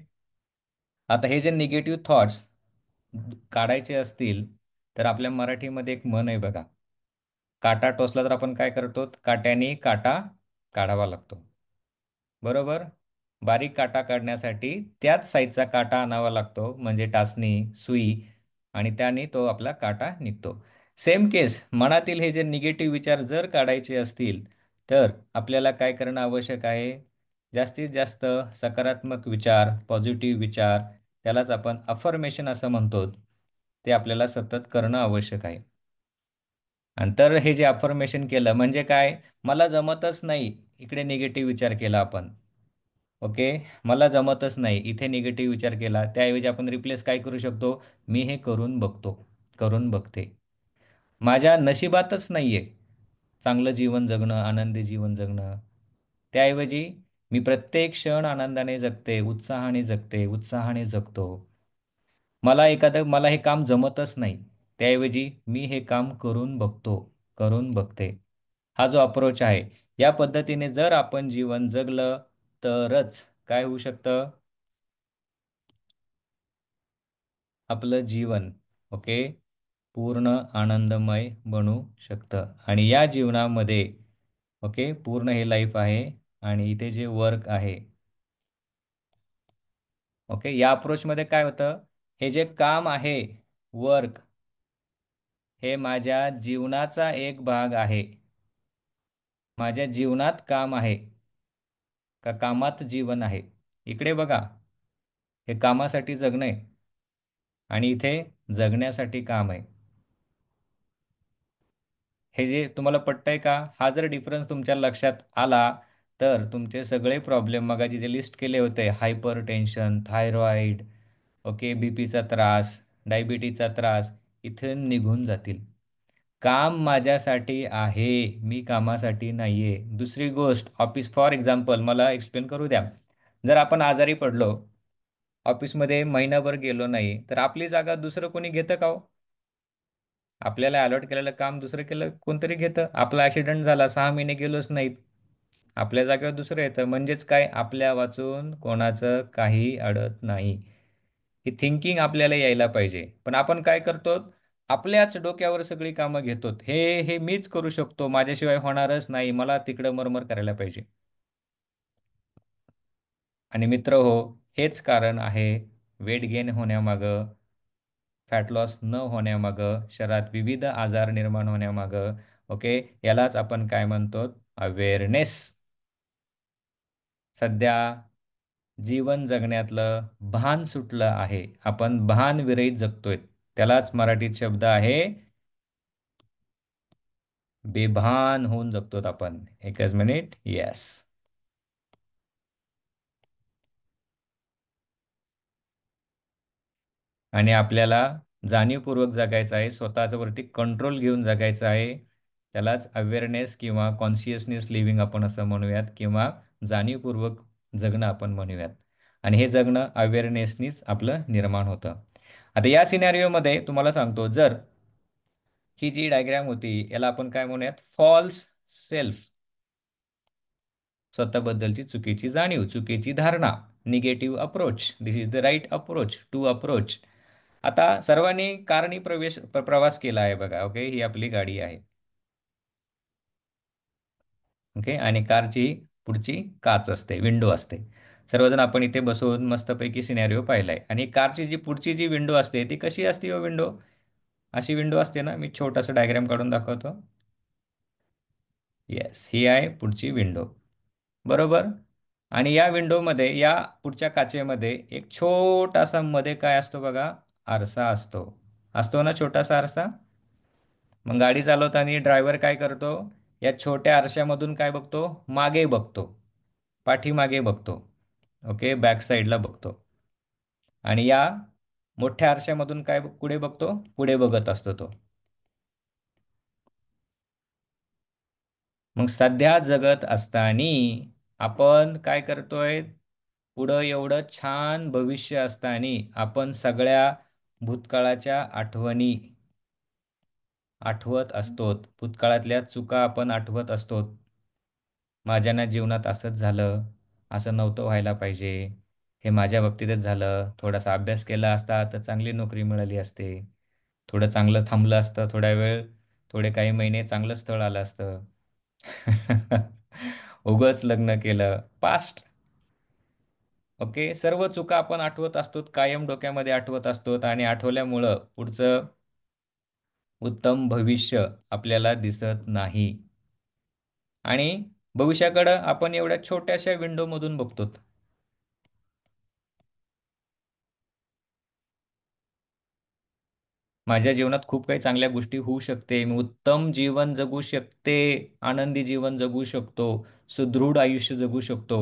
आता हे जे निगेटिव्ह थॉट्स काढायचे असतील तर आपल्या मराठीमध्ये एक म्हण आहे बघा. काटा टोचला तर आपण काय करतो? काट्याने काटा काढावा लागतो. बरोबर. बारीक काटा काढण्यासाठी त्याच साईजचा काटा आणावा लागतो, म्हणजे टाचणी, सुई, आणि त्याने तो आपला काटा निघतो. सेम केस, मनातील हे जे निगेटिव्ह विचार जर काढायचे असतील तर आपल्याला काय करणं आवश्यक आहे? जास्तीत जास्त सकारात्मक विचार, पॉझिटिव्ह विचार, त्यालाच आपण अफर्मेशन असं म्हणतो, ते आपल्याला सतत करणं आवश्यक आहे. आणि तर हे जे अफर्मेशन केलं म्हणजे काय? मला जमतच नाही, इकडे निगेटिव्ह विचार केला आपण. ओके. मला जमतच नाही, इथे निगेटिव्ह विचार केला. त्याऐवजी आपण रिप्लेस काय करू शकतो? मी हे करून बघतो, करून बघते. माझ्या नशिबातच नाहीये चांगलं जीवन जगणं, आनंदी जीवन जगणं. त्याऐवजी मी प्रत्येक क्षण आनंदाने जगते, उत्साहाने जगते, उत्साहाने जगतो. मला हे काम जमतच नाही. त्याऐवजी मी हे काम करून बघतो, करून बघते. हा जो अप्रोच आहे, या पद्धतीने जर आपण जीवन जगलं तरच काय होऊ शकतं? आपलं जीवन, ओके, पूर्ण आनंदमय बनू शकतं. आणि या जीवनामध्ये, ओके, पूर्ण हे लाईफ आहे आणि इथे जे वर्क आहे, ओके, या अप्रोचमध्ये काय होतं? हे जे काम आहे, वर्क, हे माझ्या जीवनाचा एक भाग आहे. माझ्या जीवनात काम आहे का कामात जीवन आहे? इकडे बघा, हे कामासाठी जगणं आहे आणि इथे जगण्यासाठी काम आहे. हे जे तुम्हाला पटतंय का? हा जर डिफरन्स तुमच्या लक्षात आला तर तुमचे सगळे प्रॉब्लेम मगाची जे लिस्ट केले होते, हायपर टेन्शन, थायरॉइड, ओके, बीपीचा त्रास, डायबिटीचा त्रास, इथून निघून जातील. काम माझ्यासाठी आहे, मी कामासाठी नाहीये. दुसरी गोष्ट, ऑफिस फॉर एक्झाम्पल मला एक्सप्लेन करू द्या. जर आपण आजारी पडलो, ऑफिसमध्ये महिनाभर गेलो नाही, तर आपली जागा दुसरं कोणी घेतं का हो? आपल्याला अलॉट केलेलं काम दुसरं केलं कोणतरी घेतं. आपला ॲक्सिडेंट झाला, 6 महिने गेलोच नाहीत, आपल्या जागेवर दुसरं येतं. म्हणजेच काय? आपल्या वाचून कोणाचं काही अडत नाही. ही थिंकिंग आपल्याला यायला पाहिजे. पण आपण काय करतो? आपल्याच डोक्यावर सगळी कामं घेतो. हे हे मीच करू शकतो, माझ्याशिवाय होणारच नाही, मला तिकडं मरमर करायला पाहिजे. आणि मित्र हो, हेच कारण आहे वेट गेन होण्यामागं, फॅट लॉस न होण्यामागं, शरीरात विविध आजार निर्माण होण्यामागं. ओके. यालाच आपण काय म्हणतो? अवेअरनेस. सध्या जीवन जगण्यातलं भान सुटलं आहे, आपण भान विरहित जगतोय. त्यालाच मराठीत शब्द आहे बेभान होऊन जगतोत आपण. एकच मिनिट. येस. आणि आपल्याला जाणीवपूर्वक जगायचं आहे, स्वतःच्या वरती कंट्रोल घेऊन जगायचं आहे. त्यालाच अवेअरनेस किंवा कॉन्शियसनेस लिव्हिंग आपण असं म्हणूयात, किंवा जाणीवपूर्वक जगणं आपण म्हणूयात. आणि हे जगणं अवेअरनेसनीच आपलं निर्माण होतं. आता या सिनॅरिओमध्ये तुम्हाला सांगतो, जर ही जी डायग्रॅम होती याला आपण काय म्हणूयात? False self. स्वतःबद्दलची चुकीची जाणीव, चुकीची धारणा, negative approach. This is the right approach to approach. आता सर्वांनी कारनी प्रवास केला आहे बघा. ओके. ही आपली गाडी आहे. ओके. आणि कारची पुढची काच असते, विंडो असते. सर्वजण आपण इथे बसून मस्तपैकी सिनॅरिओ पाहिलाय. आणि कारची जी पुढची जी विंडो असते ती कशी असते हो? विंडो अशी विंडो असते ना. मी छोटासा डायग्राम काढून दाखवतो. येस, ही आहे पुढची विंडो. बरोबर. आणि या विंडोमध्ये, या पुढच्या काचेमध्ये एक छोटासा मध्ये काय असतो बघा? आरसा असतो. असतो ना छोटासा आरसा? मग गाडी चालवताना ड्रायव्हर काय करतो? या छोट्या आरशामधून काय बघतो? मागे बघतो, पाठीमागे बघतो. ओके. बॅक साईडला बघतो. आणि या मोठ्या आरशामधून काय पुढे बघतो? पुढे बघत असतो तो. मग सध्या जगत असताना आपण काय करतोय? पुढं एवढं छान भविष्य असताना आपण सगळ्या भूतकाळाच्या आठवणी आठवत असतो. भूतकाळातल्या चुका आपण आठवत असतो. माझ्या ना जीवनात असंच झालं, असं नव्हतं व्हायला पाहिजे. हे माझ्या बाबतीतच झालं. थोडासा अभ्यास केला असता तर चांगली नोकरी मिळाली असते. थोडं चांगलं थांबलं असतं, थोड्या वेळ, थोडे काही महिने चांगलं स्थळ आलं असतं. उगच लग्न केलं. पास्ट. ओके. सर्व चुका आपण आठवत असतो, कायम डोक्यामध्ये आठवत असतो आणि आठवल्यामुळं पुढचं उत्तम भविष्य आपल्याला दिसत नाही. आणि भविष्याकडं आपण एवढ्या छोट्याशा विंडोमधून बघतो. माझ्या जीवनात खूप काही चांगल्या गोष्टी होऊ शकते. मी उत्तम जीवन जगू शकते, आनंदी जीवन जगू शकतो, सुदृढ आयुष्य जगू शकतो,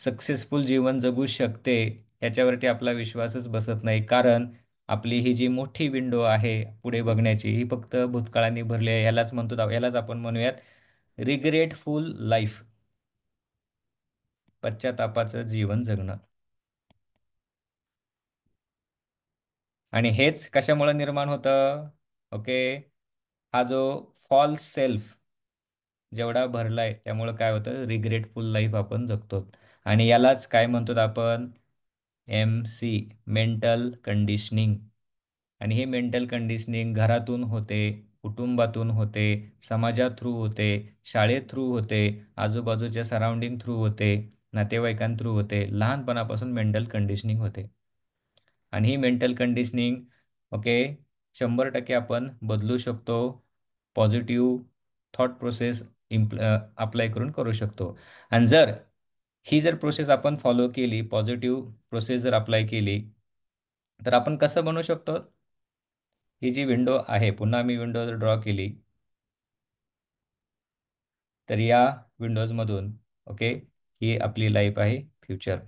सक्सेसफुल जीवन जगू शकते. याच्यावरती आपला विश्वासच बसत नाही. कारण आपली ही जी मोठी विंडो आहे पुढे बघण्याची, ही फक्त भूतकाळाने भरली आहे. यालाच आपण म्हणूयात रिग्रेटफुल लाईफ. पश्चातापाचं जीवन जगणं. आणि हेच कशामुळे निर्माण होतं? ओके. हा जो फॉल्स सेल्फ जेवढा भरलाय त्यामुळं काय होतं? रिग्रेटफुल लाईफ आपण जगतो. आणि यालाच काय म्हणतो आपण? MC, mental conditioning. आणि हे मेंटल कंडिशनिंग घरातून होते, कुटुंबातून होते, समाजात थ्रू होते, शाळेत थ्रू होते, आजूबाजूच्या सराउंडिंग थ्रू होते, नातेवाईकां थ्रू होते. लहानपणापासून मेंटल कंडिशनिंग होते. आणि ही मेंटल कंडिशनिंग, ओके, 100% आपण बदलू शकतो. पॉझिटिव्ह थॉट प्रोसेस अप्लाय करून करू शकतो. आणि ही जर प्रोसेस आपण फॉलो केली, पॉझिटिव्ह प्रोसेस जर अप्लाय केली, तर आपण कसं बनवू शकतो? ही जी विंडो आहे, पुन्हा मी विंडो जर ड्रॉ केली, तर या विंडोजमधून, ओके, ही आपली लाईफ आहे फ्युचर.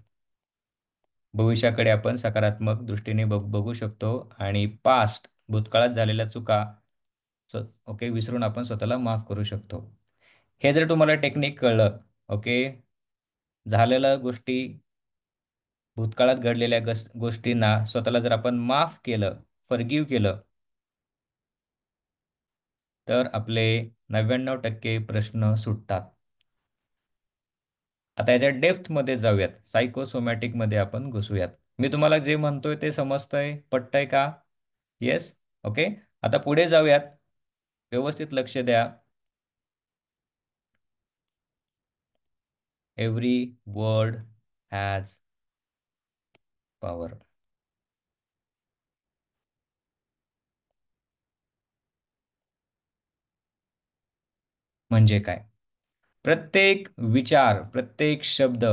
भविष्याकडे आपण सकारात्मक दृष्टीने बघू शकतो आणि भूतकाळात झालेल्या चुका ओके विसरून आपण स्वतःला माफ करू शकतो. हे जर तुम्हाला टेक्निक कळलं, ओके, झालेल्या गोष्टी, भूतकाळात घडलेल्या गोष्टींना स्वतःला जर आपण माफ केलं, फॉरगिव्ह केलं, तर आपले 99% प्रश्न सुटतात. आता याच्या डेप्थमध्ये जाऊयात. सायकोसोमॅटिकमध्ये आपण घुसूयात. मी तुम्हाला जे म्हणतोय ते समजतंय, पटतंय का? येस. ओके. आता पुढे जाऊयात. व्यवस्थित लक्ष द्या. Every word has power. म्हणजे काय? प्रत्येक विचार, प्रत्येक शब्द,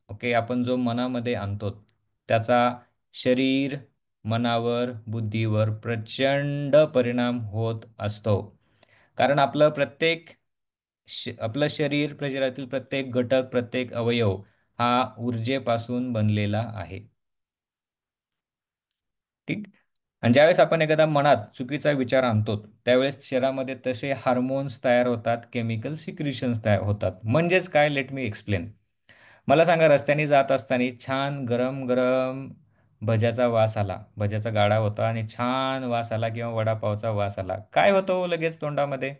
ओके, आपण जो मनामध्ये आणतो, त्याचा शरीर, मनावर, बुद्धीवर प्रचंड परिणाम होत असतो. कारण आपलं शरीर, शरीरातील प्रत्येक घटक, प्रत्येक अवयव हा ऊर्जेपासून बनलेला आहे. ठीक. आणि ज्यावेळेस आपण एखाद्या मनात चुकीचा विचार आणतो, त्यावेळेस शरीरामध्ये तसे हार्मोन्स तयार होतात, केमिकल सिक्रिशन्स तयार होतात. म्हणजेच काय? Let me explain. मला सांगा, रस्त्याने जात असताना छान गरम गरम भज्याचा वास आला, भज्याचा गाडा होता आणि छान वास आला किंवा वडापावचा वास आला, काय होतं हो लगेच तोंडामध्ये?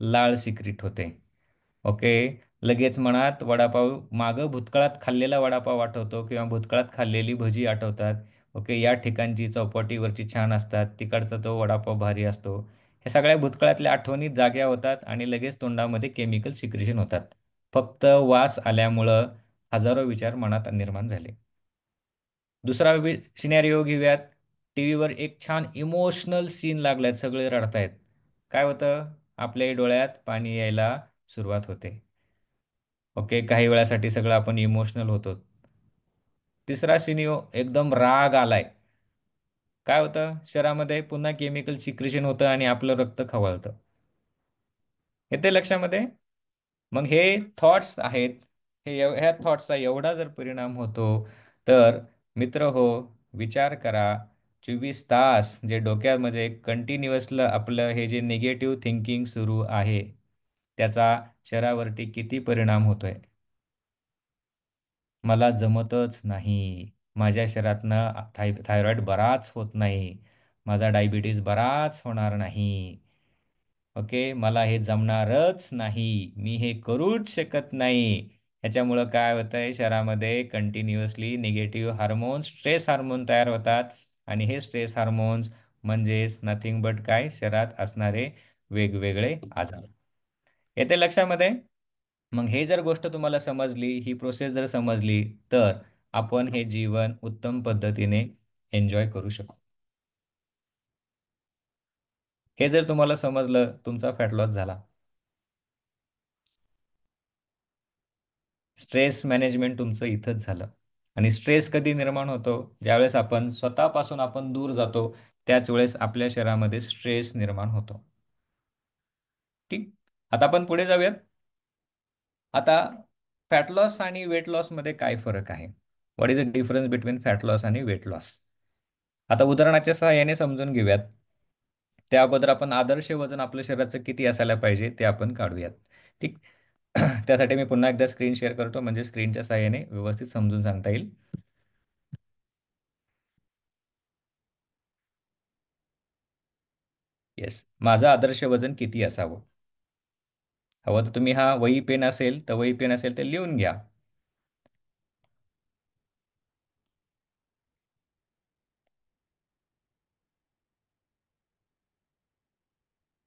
लाळ सिक्रीट होते. ओके. लगेच मनात वडापाव, मागं भूतकाळात खाल्लेला वडापाव आठवतो किंवा भूतकाळात खाल्लेली भजी आठवतात. ओके. या ठिकाणची चौपाटीवरची छान असतात, तिकडचा तो वडापाव भारी असतो. हे सगळ्या भूतकाळातल्या आठवणी जाग्या होतात आणि लगेच तोंडामध्ये केमिकल सिक्रेशन होतात. फक्त वास आल्यामुळं हजारो विचार मनात निर्माण झाले. दुसरा सिनेरिओ घेऊयात. टीव्हीवर एक छान इमोशनल सीन लागलाय, सगळे रडतायत. काय होतं? आपल्याही डोळ्यात पाणी यायला सुरुवात होते. ओके. काही वेळासाठी सगळं आपण इमोशनल होतो. तिसरा सिनिओ, एकदम राग आलाय. काय होतं? शरीरामध्ये पुन्हा केमिकल सिक्रेशन होतं आणि आपलं रक्त खवळतं. येते लक्षामध्ये? मग हे थॉट्स आहेत. ह्या थॉट्सचा एवढा जर परिणाम होतो, तर मित्र हो, विचार करा. 24 तास जे डोक्यामध्ये कंटिन्युअसलं आपलं हे जे निगेटिव्ह थिंकिंग सुरू आहे, त्याचा शरीरावरती किती परिणाम होतोय? मला जमतच नाही. माझ्या शरीरातनं थायरॉईड बराच होत नाही. माझा डायबिटीज बराच होणार नाही. ओके, मला हे जमणारच नाही. मी हे करूच शकत नाही. ह्याच्यामुळं काय होतंय, शरीरामध्ये continuously negative hormones, stress hormone तयार होतात. आणि हे स्ट्रेस हार्मोन्स म्हणजेच नथिंग बट काय, शरीरात असणारे वेगवेगळे आजार. येते लक्षामध्ये? मग हे जर गोष्ट तुम्हाला समजली, ही प्रोसेस जर समजली, तर आपण हे जीवन उत्तम पद्धतीने एन्जॉय करू शकतो. हे जर तुम्हाला समजलं, तुमचा फॅट लॉस झाला. स्ट्रेस मॅनेजमेंट तुमचं इथंच झालं. आणि स्ट्रेस कधी निर्माण होतो? ज्यावेळेस आपण स्वतःपासून आपण दूर जातो, त्याच वेळेस आपल्या शरीरामध्ये स्ट्रेस निर्माण होतो. ठीक. आता आपण पुढे जाऊयात. आता फॅट लॉस आणि वेट लॉस मध्ये काय फरक आहे? What is the difference between fat loss आणि वेट लॉस? आता उदाहरणाच्या सहाय्याने समजून घेऊयात. त्या अगोदर आपण आदर्श वजन आपल्या शरीराचं किती असायला पाहिजे ते आपण काढूयात. ठीक. त्यासाठी मी पुन्हा एकदा स्क्रीन शेअर करतो, म्हणजे स्क्रीनच्या सहाय्याने व्यवस्थित समजून सांगता येईल. येस, माझं आदर्श वजन किती असावं? हवं तर तुम्ही, हा वही पेन असेल तर वही पेन असेल तर लिहून घ्या.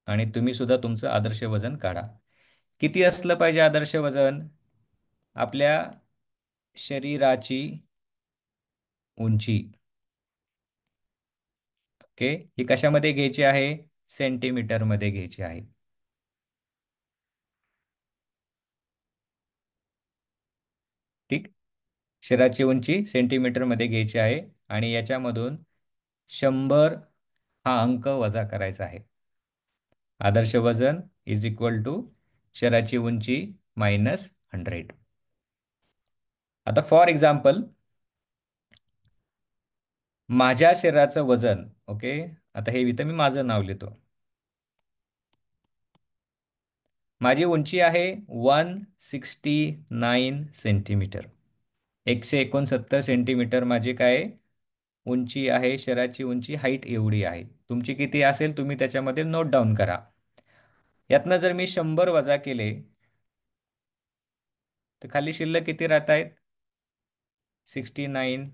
आणि तुम्ही सुद्धा तुमचं आदर्श वजन काढा. किती असलं पाहिजे आदर्श वजन? आपल्या शरीराची उंची. ओके, ही कशामध्ये घ्यायची आहे? सेंटीमीटर मध्ये घ्यायची आहे. ठीक. शरीराची उंची सेंटीमीटर मध्ये घ्यायची आहे. आणि याच्यामधून 100 हा अंक वजा करायचा आहे. आदर्श वजन इज इक्वल टू शरीराची उंची मायनस 100. आता फॉर एक्झाम्पल, माझ्या शरीराचं वजन, ओके, आता हे इथं मी माझं नाव लिहितो. माझी उंची आहे 169 सेंटीमीटर. 169 सेंटीमीटर माझी काय उंची आहे? शरीराची उंची, हाईट एवढी आहे. तुमची किती असेल तुम्ही त्याच्यामध्ये नोट डाऊन करा. यातनं जर मी 100 वजा केले, तर खाली शिल्लक किती राहत आहेत? 69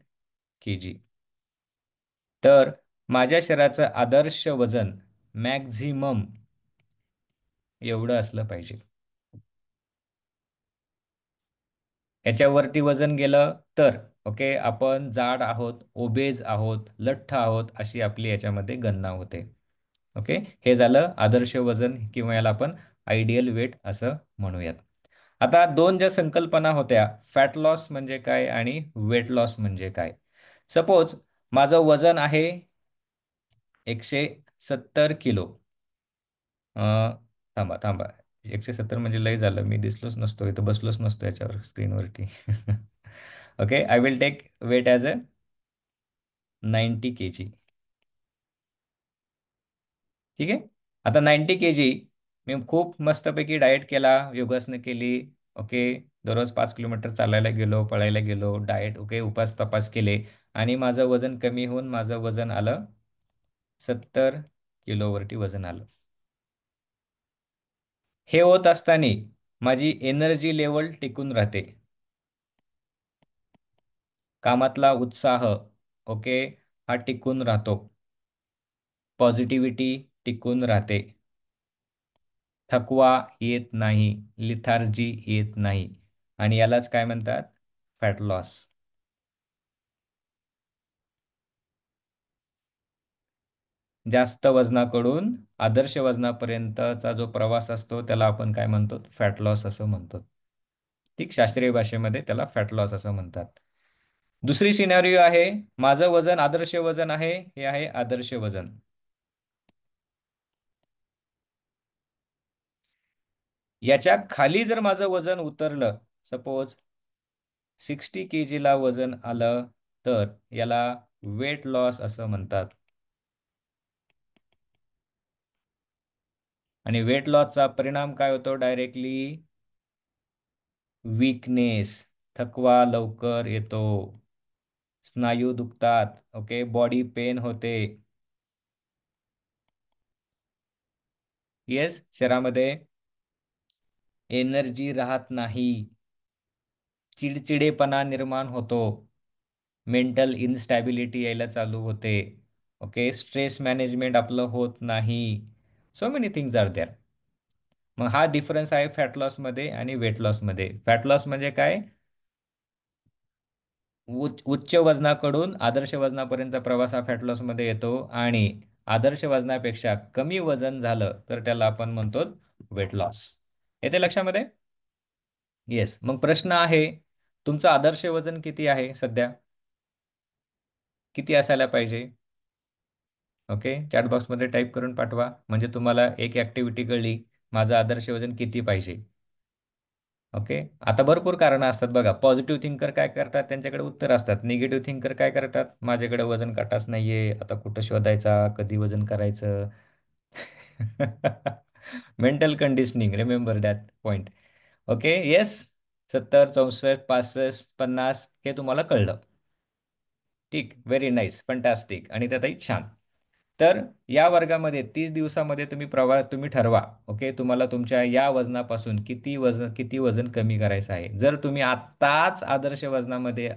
kg. तर माझ्या शरीराचं आदर्श वजन मॅक्झिमम एवढं असलं पाहिजे. याच्यावरती वजन गेलं तर, ओके, आपण जाड आहोत, ओबेज आहोत, लठ्ठ आहोत, अशी आपली याच्यामध्ये गणना होते. ओके, हे झालं आदर्श वजन, किंवा याला आपण आयडियल वेट असं म्हणूयात. आता दोन ज्या संकल्पना होत्या, फॅट लॉस म्हणजे काय आणि वेट लॉस म्हणजे काय. सपोज माझं वजन आहे 170 किलो. थांबा थांबा, 170 म्हणजे लय झालं, मी दिसलोच नसतो इथं, बसलोच नसतो याच्यावर स्क्रीनवरती. Okay, I will take weight as a 90 kg. ठीक आहे. आता 90 kg, मी खूप मस्तपैकी डाएट केला, योगासनं केली, ओके, दररोज 5 किलोमीटर चालायला गेलो, पळायला गेलो, डाएट, ओके, उपास तपास केले, आणि माझं वजन कमी होऊन माझं वजन आलं 70 किलोवरती वजन आलं. हे होत असताना माझी एनर्जी लेवल टिकून राहते. कामातला उत्साह, ओके, हा टिकून राहतो. पॉझिटिव्हिटी टिकून राहते. थकवा येत नाही, लिथार्जी येत नाही. आणि यालाच काय म्हणतात? Fat loss. जास्त वजनाकडून आदर्श वजनापर्यंतचा जो प्रवास असतो त्याला आपण काय म्हणतो? फॅट लॉस असं म्हणतो. ठीक, शास्त्रीय भाषेमध्ये त्याला फॅट लॉस असं म्हणतात. दुसरी सिनारिओ आहे, माझं वजन आदर्श वजन आहे, हे आहे आदर्श वजन. याच्या खाली जर माझं वजन उतरलं, सपोज 60 kg वजन आलं, तर याला वेट लॉस असं म्हणतात. आणि वेट लॉसचा परिणाम काय होतो डायरेक्टली? वीकनेस, थकवा लवकर येतो, स्नायू दुखतात, ओके, बॉडी पेन होते. येस, शरीरामध्ये एनर्जी राहत नाही, चिडचिडेपणा निर्माण होतो, मेंटल इनस्टॅबिलिटी यायला चालू होते, ओके, स्ट्रेस मॅनेजमेंट आपलं होत नाही. So many things are there. मग हा डिफरन्स आहे फॅट लॉसमध्ये आणि वेट लॉसमध्ये. फॅट लॉस म्हणजे काय? उच्च वजनाकडून आदर्श वजनापर्यंतचा प्रवास हा फॅट लॉसमध्ये येतो, आणि आदर्श वजनापेक्षा कमी वजन झालं तर त्याला आपण म्हणतो वेट लॉस. येते लक्षामध्ये? येस. मग प्रश्न आहे, तुमचं आदर्श वजन किती आहे सध्या? किती असायला पाहिजे? ओके, चॅट बॉक्समध्ये टाईप करून पाठवा, म्हणजे तुम्हाला एक ॲक्टिव्हिटी कळली, माझं आदर्श वजन किती पाहिजे. ओके. आता भरपूर कारणं असतात बघा. पॉझिटिव्ह थिंकर काय करतात, त्यांच्याकडे उत्तर असतात. निगेटिव्ह थिंकर काय करतात, माझ्याकडे वजन काटाच नाहीये, आता कुठं शोधायचा, कधी वजन करायचं. Mental conditioning, remember that point. Okay. Yes. 70, 64, 65, 50 हे तुम्हाला कळलं. ठीक, व्हेरी नाईस, फंटॅस्टिक, आणि त्यातही छान. तर या वर्गामध्ये 30 दिवसामध्ये तुम्ही ठरवा, ओके, तुम्हाला तुमच्या या वजनापासून किती वजन कमी करायचं आहे. जर तुम्ही आत्ताच आदर्श वजनामध्ये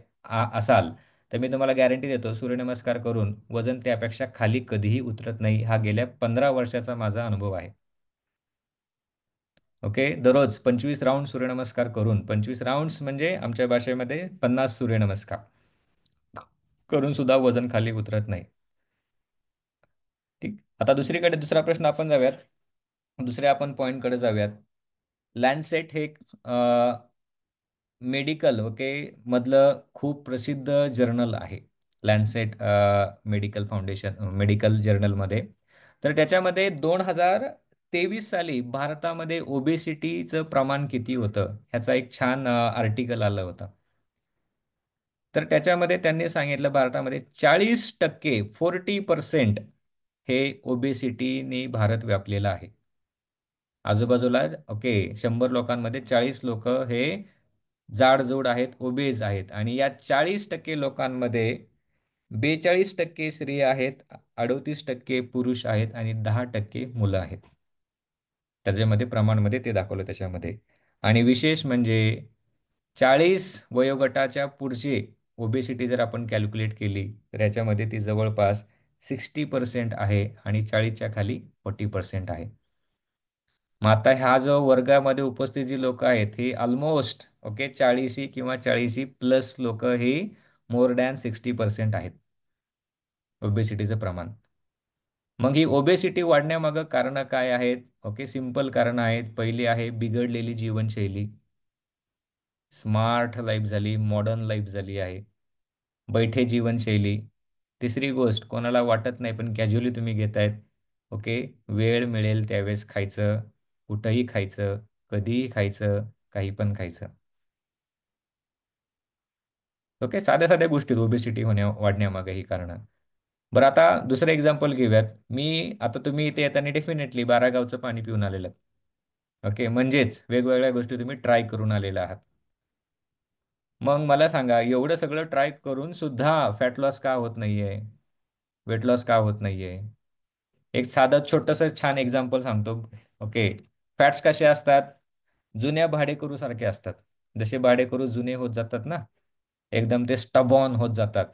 असाल, तर मी तुम्हाला गॅरंटी देतो, सूर्यनमस्कार करून वजन त्यापेक्षा खाली कधीही उतरत नाही. हा गेल्या 15 वर्षाचा माझा अनुभव आहे. ओके, दररोज 25 राऊंड सूर्यनमस्कार करून, 25 राऊंड्स म्हणजे आमच्या भाषेमध्ये 50 सूर्यनमस्कार करून सुद्धा वजन खाली उतरत नाही. ठीक. आता दुसरा प्रश्न आपण जाऊयात. दुसऱ्या आपण पॉईंटकडे जाऊयात. लॅन्डसेट हे मेडिकल, ओके, मधलं खूप प्रसिद्ध जर्नल आहे. लॅन्डसेट मेडिकल फाउंडेशन, मेडिकल जर्नलमध्ये. तर त्याच्यामध्ये 2023 साली भारतामध्ये ओबेसिटीचं प्रमाण किती होतं ह्याचा एक छान आर्टिकल आलं होतं. तर त्याच्यामध्ये त्यांनी सांगितलं, भारतामध्ये 40%, 40% हे ओबेसिटीने भारत व्यापलेला आहे. आजूबाजूला, ओके, 100 लोकांमध्ये 40 लोक हे जाडजूड आहेत, ओबेज आहेत, आणि या 40% लोकांमध्ये 42% स्त्रिया आहेत, 38% पुरुष आहेत, आणि 10% मुलं आहेत. त्याच्यामध्ये प्रमाणमध्ये ते दाखवलं त्याच्यामध्ये. आणि विशेष म्हणजे 40 वयोगटाच्या पुढचे ओबेसिटी जर आपण कॅल्क्युलेट केली, तर याच्यामध्ये ती जवळपास 60% आहे, आणि 40च्या खाली 40% आहे. मग आता हा जो वर्गामध्ये उपस्थित जी लोक आहेत ही ऑलमोस्ट, ओके, 40 किंवा 40 प्लस लोक ही मोर दॅन 60% आहेत ओबेसिटीचं प्रमाण. मग ही ओबेसिटी वाढण्यामागं कारणं काय आहेत? ओके, सिंपल कारणं आहेत. पहिली आहे बिघडलेली जीवनशैली. स्मार्ट लाईफ झाली, मॉडर्न लाईफ झाली आहे, बैठे जीवनशैली. तिसरी गोष्ट, कोणाला वाटत नाही पण कॅज्युअली तुम्ही घेतायत, ओके, वेळ मिळेल त्यावेळेस खायचं, कुठंही खायचं, कधीही खायचं, काही पण खायचं. ओके, साध्या साध्या गोष्टीत ओबेसिटी वाढण्यामागे ही कारणं. बरं, आता दुसरं एक्झाम्पल घेऊयात. आता तुम्ही इथे येताना डेफिनेटली बारागावचं पाणी पिऊन आलेलं. ओके, म्हणजेच वेगवेगळ्या गोष्टी तुम्ही ट्राय करून आलेला आहात. मग मला सांगा, एवढं सगळं ट्राय करून सुद्धा फॅट लॉस का होत नाहीये? वेट लॉस का होत नाहीये? एक साधं छोटंसं छान एक्झाम्पल सांगतो. ओके, फॅट्स कसे असतात? जुन्या भाडेकरू सारखे असतात. जसे भाडेकरू जुने होत जातात ना, एकदम ते स्टबॉर्न होत जातात.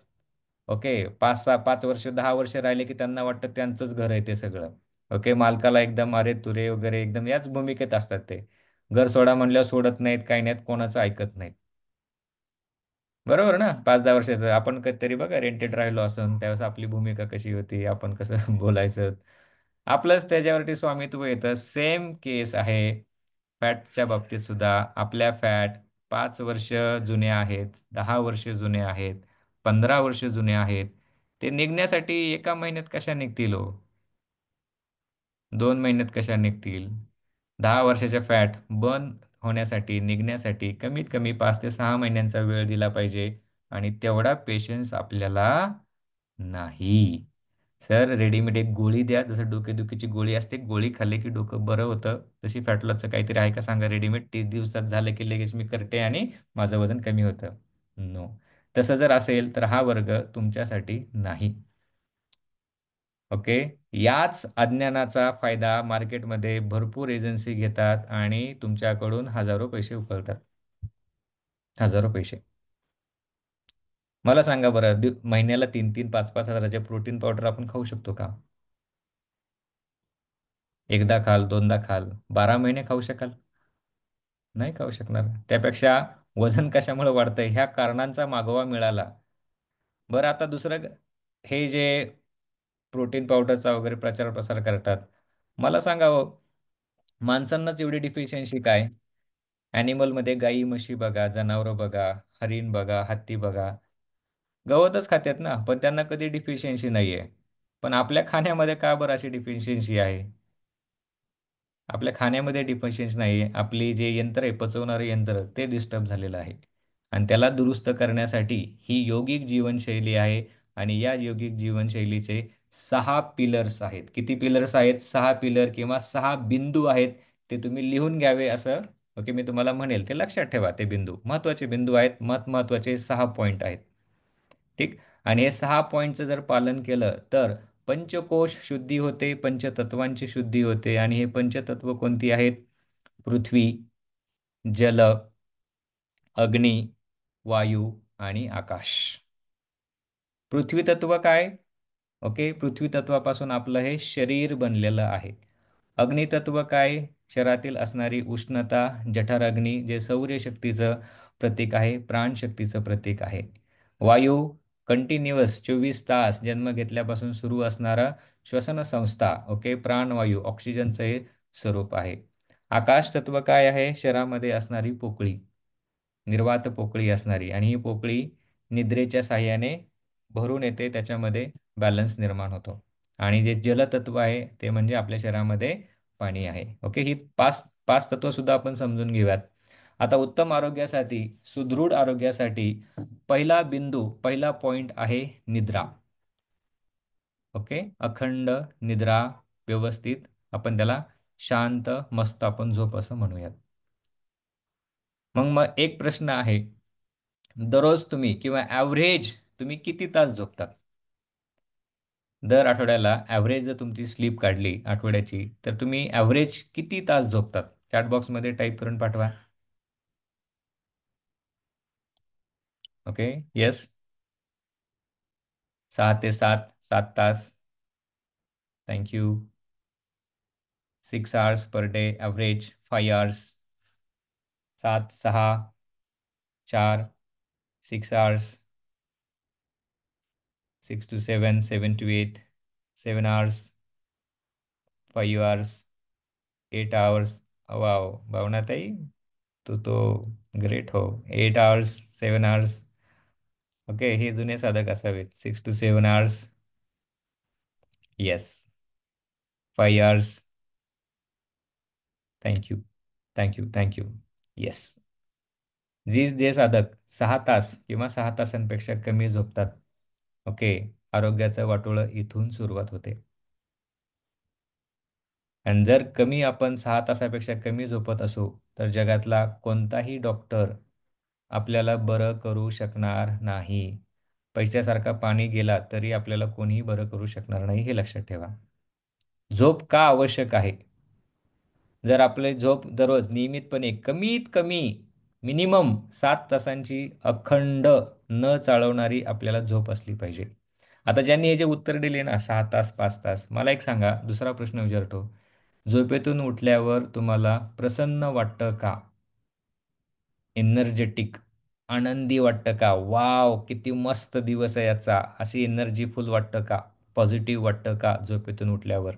ओके, 5 वर्ष 10 वर्ष राहिले की त्यांना वाटतं त्यांचंच घर आहे ते सगळं. ओके, मालकाला एकदम अरे तुरे वगैरे एकदम याच भूमिकेत असतात ते. घर सोडा म्हणल्यावर सोडत नाहीत, काही नाहीत, कोणाचं ऐकत नाहीत. बरोबर ना? 5-10 वर्षाचं आपण कधीतरी बघा रेंटेड राहिलो असून त्यावेळेस आपली भूमिका कशी होती, आपण कसं बोलायचं, आपलंच त्याच्यावरती स्वामित्व येतं. सेम केस आहे फॅटच्या बाबतीत सुद्धा. आपल्या फॅट 5 वर्ष जुने आहेत, 10 वर्ष जुने आहेत, 15 वर्ष जुने आहेत. ते निघण्यासाठी 1 महिन्यात कशा निघतील हो? 2 महिन्यात कशा निघतील? 10 वर्षाच्या फॅट बर्न होण्यासाठी, निघण्यासाठी कमीत कमी 5 ते 6 महिन्यांचा वेळ दिला पाहिजे, आणि तेवढा पेशन्स आपल्याला नाही. सर रेडीमेड एक गोळी द्या, जसं डोकेदुखीची गोळी असते, गोळी खाल्ली की डोकं बरं होतं. तशी फॅट लॉसचं काहीतरी आहे का सांगा रेडीमेड, 30 दिवसात झालं की लगेच मी करते आणि माझं वजन कमी होतं. नो. तसं जर असेल तर हा वर्ग तुमच्यासाठी नाही. ओके. याच अज्ञानाचा फायदा मार्केटमध्ये भरपूर एजन्सी घेतात आणि तुमच्याकडून हजारो पैसे उकळतात. हजारो पैसे. मला सांगा बरं, महिन्याला 3-3, 5-5 हजाराचे प्रोटीन पावडर आपण खाऊ शकतो का? एकदा खाल, दोनदा खाल, 12 महिने खाऊ शकाल? नाही खाऊ शकणार. त्यापेक्षा वजन कशामुळे वाढतंय ह्या कारणांचा मागोवा मिळाला. बरं आता दुसरं, हे जे प्रोटीन पावडरचा वगैरे प्रचार प्रसार करतात, मला सांगा हो, माणसांनाच एवढी डिफिशियन्सी काय? ॲनिमलमध्ये गाई म्हशी बघा, जनावरं बघा, हरिण बघा, हत्ती बघा, गवतच खातात ना, पण त्यांना कधी डिफिशियन्सी नाही आहे. पण आपल्या खाण्यामध्ये का बरं अशी डिफिशियन्सी आहे? आपल्या खाण्यामध्ये डिफिशियन्सी नाही आहे. आपली जे यंत्र आहे, पचवणारं यंत्र, ते डिस्टर्ब झालेलं आहे. आणि त्याला दुरुस्त करण्यासाठी ही योगिक जीवनशैली आहे. आणि या योगिक जीवनशैलीचे 6 पिलर्स आहेत. किती पिलर्स आहेत? 6 पिलर किंवा 6 बिंदू आहेत. ते तुम्ही लिहून घ्यावे असं, ओके, मी तुम्हाला म्हणेल. ते लक्षात ठेवा. ते बिंदू महत्त्वाचे बिंदू आहेत. महत्त्वाचे 6 पॉईंट आहेत. ठीक. आणि हे 6 पॉईंटचं जर पालन केलं तर पंचकोश शुद्धी होते, पंचतत्वांची शुद्धी होते. आणि हे पंचतत्व कोणती आहेत? पृथ्वी, जल, अग्नी, वायू आणि आकाश. पृथ्वी तत्व काय? ओके, पृथ्वी तत्वापासून आपलं हे शरीर बनलेलं आहे. अग्नितत्व काय? शरीरातील असणारी उष्णता, जठर अग्नी, जे शक्तीचं प्रतीक आहे, प्राणशक्तीचं प्रतीक आहे. वायू, कंटिन्युअस 24 तास जन्म घेतल्यापासून सुरू असणारा श्वसन संस्था, ओके, प्राणवायू, ऑक्सिजनचं हे स्वरूप आहे. आकाश तत्व काय आहे? शरीरामध्ये असणारी पोकळी, निर्वात पोकळी असणारी, आणि ही पोकळी निद्रेच्या साहाय्याने भरून येते, त्याच्यामध्ये बॅलन्स निर्माण होतो. आणि जे जलतत्व आहे ते म्हणजे आपल्या शरीरामध्ये पाणी आहे. ओके, ही पाच पाच तत्व सुद्धा आपण समजून घेऊयात. आता उत्तम आरोग्यासाठी, सुदृढ आरोग्यासाठी पहिला पॉइंट आहे निद्रा. ओके, अखंड निद्रा, व्यवस्थित, आपण त्याला शांत मस्त आपण झोप असं म्हणूयात. मग एक प्रश्न आहे, दररोज तुम्ही किंवा ॲव्हरेज तुम्ही किती तास झोपतात? दर आठवड्याला ॲव्हरेज जर तुमची स्लीप काढली आठवड्याची, तर तुम्ही ॲव्हरेज किती तास झोपतात? चॅटबॉक्समध्ये टाईप करून पाठवा. ओके. येस. 6 ते 7, 7 तास. Thank you. 6 hours per day average, 5 hours. 7, 6, 4, 6 hours. 6 to 7, 7 to 8, 7 hours, 5 hours, 8 hours. Wow भावनाताई, तू तो ग्रेट हो. 8 hours, 7 hours. ओके, हे जुने साधक असावेत. 6 to 7 hours. Yes. 5 hours. Thank you. Thank you. Thank you. Yes. जे साधक 6 तास किंवा 6 तासांपेक्षा कमी झोपतात, ओके, आरोग्याचं वाटोळं इथून सुरुवात होते. आणि जर आपण 6 तासापेक्षा कमी झोपत असू, तर जगातला कोणताही डॉक्टर आपल्याला बरं करू शकणार नाही. पैशासारखा पाणी गेला तरी आपल्याला कोणीही बरं करू शकणार नाही, हे लक्षात ठेवा. झोप का आवश्यक आहे? जर आपले झोप दररोज नियमितपणे कमीत कमी मिनिमम 7 तासांची अखंड न चाळवणारी आपल्याला झोप असली पाहिजे. आता ज्यांनी हे जे उत्तर दिले ना, 6 तास, 5 तास, मला एक सांगा, दुसरा प्रश्न विचारतो. झोपेतून उठल्यावर तुम्हाला प्रसन्न वाटतं का? एनर्जेटिक, आनंदी वाटतं का? वाव, किती मस्त दिवस आहे याचा, अशी एनर्जीफुल वाटतं का? पॉझिटिव्ह वाटतं का झोपेतून उठल्यावर?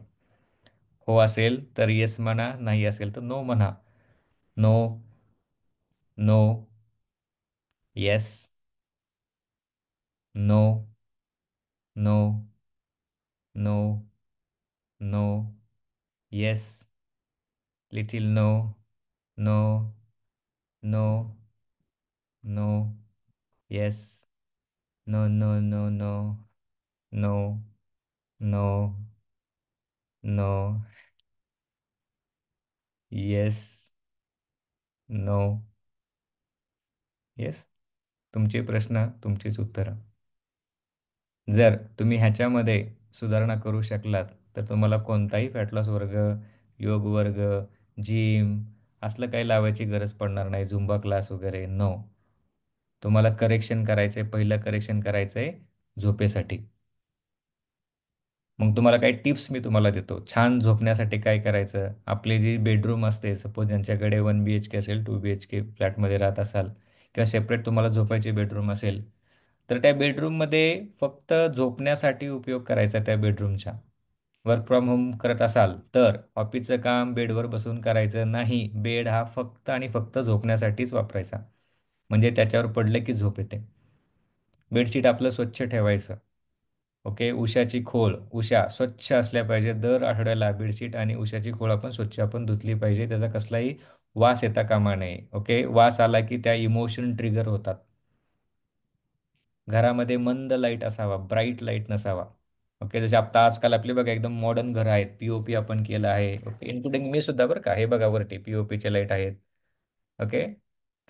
हो असेल तर येस म्हणा, नाही असेल तर नो म्हणा. No, no, yes, no, no, no, no, yes, little no, no, no, no, yes, no, no, no, no, no, no. No. Yes. No. Yes. तुमचे प्रश्न, तुमचीच उत्तरं. जर तुम्ही ह्याच्यामध्ये सुधारणा करू शकलात, तर तुम्हाला कोणताही फॅट लॉस वर्ग, योग वर्ग, जिम असलं काही लावायची गरज पडणार नाही, झुंबा क्लास वगैरे. नो. तुम्हाला करेक्शन करायचं आहे, पहिलं करेक्शन करायचं आहे झोपेसाठी. मग तुम्हाला काही टिप्स मी तुम्हाला देतो. छान झोपण्यासाठी काय करायचं? आपली जी बेडरूम असते, सपोज ज्यांच्याकडे 1 BHK असेल, 2 BHK फ्लॅटमध्ये राहत असाल किंवा सेपरेट तुम्हाला झोपायची बेडरूम असेल, तर त्या बेडरूममध्ये फक्त झोपण्यासाठी उपयोग करायचा त्या बेडरूमच्या. वर्क फ्रॉम होम करत असाल तर ऑफिसचं काम बेडवर बसून करायचं नाही. बेड हा फक्त आणि फक्त झोपण्यासाठीच वापरायचा. म्हणजे त्याच्यावर पडलं की झोप येते. बेडशीट आपलं स्वच्छ ठेवायचं. ओके. उशाची खोळ, उशा स्वच्छ असल्या पाहिजे. दर आठवड्याला बेडशीट आणि उशाची खोळ आपण स्वच्छ आपण धुतली पाहिजे. त्याचा कसलाही वास येता कामा नये. ओके. वास आला की त्या इमोशन ट्रिगर होतात. घरामध्ये मंद लाईट असावा, ब्राईट लाईट नसावा. ओके. जसे आता आजकाल आपले बघा एकदम मॉडर्न घरं आहेत. पी-ओ-पी आपण केलं आहे. ओके. इन्क्लुडिंग मी सुद्धा बरं का. हे बघा वरती पी-ओ-पीचे लाईट आहेत. ओके.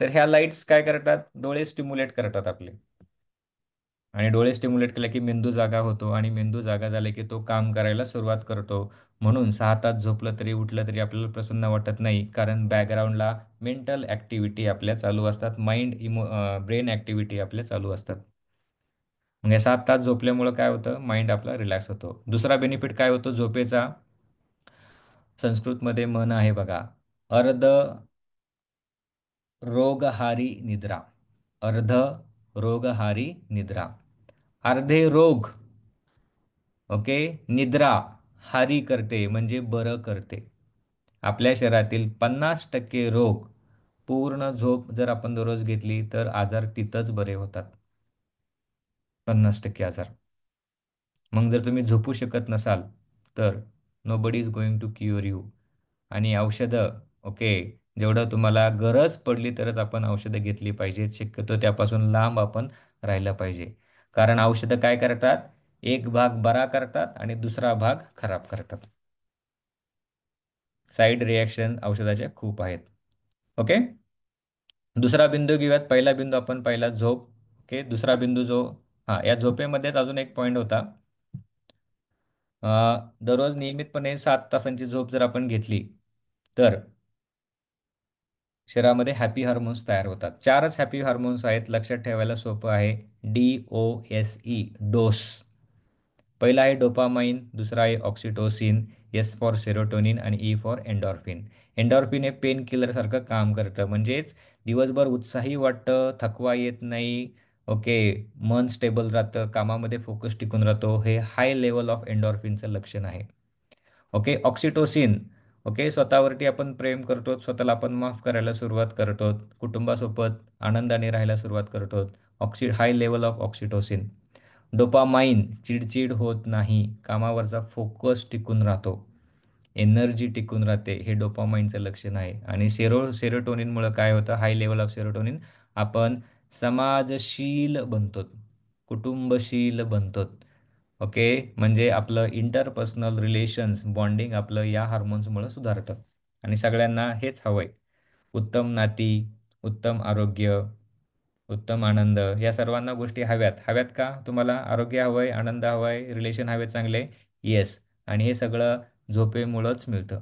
तर ह्या लाईट्स काय करतात? डोळे स्टिम्युलेट करतात आपले. आणि डोळे स्टिम्युलेट केले की मेंदू जागा होतो आणि मेंदू जागा झाले की तो काम करायला सुरुवात करतो. म्हणून 6 तास झोपलं तरी उठलं तरी आपल्याला प्रसन्न वाटत नाही. कारण बॅकग्राऊंडला मेंटल ॲक्टिव्हिटी आपल्या चालू असतात. ब्रेन ॲक्टिव्हिटी आपल्या चालू असतात. मग या 7 तास झोपल्यामुळं काय होतं? माइंड आपला रिलॅक्स होतो. दुसरा बेनिफिट काय होतो झोपेचा? संस्कृतमध्ये म्हण आहे बघा, अर्ध रोगहारी निद्रा. अर्ध रोगहारी निद्रा. अर्धे रोग, ओके, निद्रा हारी करते म्हणजे बरं करते. आपल्या शरीरातील 50% रोग पूर्ण झोप जर आपण दररोज घेतली तर आजार तिथंच बरे होतात. 50% आजार. मग जर तुम्ही झोपू शकत नसाल तर nobody is going to cure you. आणि औषधं, ओके, जेवढं तुम्हाला गरज पडली तरच आपण औषधं घेतली पाहिजेत. शक्यतो त्यापासून लांब आपण राहिलं पाहिजे. कारण औषधं काय करतात? एक भाग बरा करतात आणि दुसरा भाग खराब करतात. साईड रिॲक्शन औषधाच्या खूप आहेत. ओके. दुसरा बिंदू घेऊयात. पहिला बिंदू आपण पाहिला झोप. ओके. दुसरा बिंदू जो, हां, या झोपेमध्येच अजून एक पॉईंट होता. दररोज नियमितपणे 7 तासांची झोप जर आपण घेतली तर शरीरामध्ये हॅपी हार्मोन्स तयार होतात. चारच हॅपी हार्मोन्स आहेत. लक्षात ठेवायला सोपं आहे. DOSE, dose. पहिला आहे डोपामाइन, दुसरा आहे ऑक्सिटोसिन, एस फॉर सेरोटोनिन आणि ई फॉर एन्डॉर्फिन. एन्डॉर्फिन हे पेन किलरसारखं काम करतं. म्हणजेच दिवसभर उत्साही वाटतं, थकवा येत नाही. ओके. मन स्टेबल राहतं, कामामध्ये फोकस टिकून राहतो. हे हाय लेवल ऑफ एन्डॉर्फिनचं लक्षण आहे. ओके. ऑक्सिटोसिन, ओके, स्वतःवरती आपण प्रेम करतो, स्वतःला आपण माफ करायला सुरुवात करतो, कुटुंबासोबत आनंदाने राहायला सुरुवात करतो. High level of oxytocin. Dopamine, चिडचिड होत नाही, कामावरचा फोकस टिकून राहतो, एनर्जी टिकून राहते. हे डोपामाइनचं लक्षण आहे. आणि सेरोटोनिनमुळं काय होतं? High level of serotonin. आपण समाजशील बनतो, कुटुंबशील बनतो. ओके. म्हणजे आपलं इंटरपर्सनल रिलेशन्स, बॉन्डिंग आपलं या हार्मोन्समुळं सुधारतं. आणि सगळ्यांना हेच हवंय. उत्तम नाती, उत्तम आरोग्य, उत्तम आनंद, या सर्वांना गोष्टी हव्यात. हव्यात का? तुम्हाला आरोग्य हवंय, आनंद हवाय, रिलेशन हवे चांगले? येस. आणि हे सगळं झोपेमुळंच मिळतं.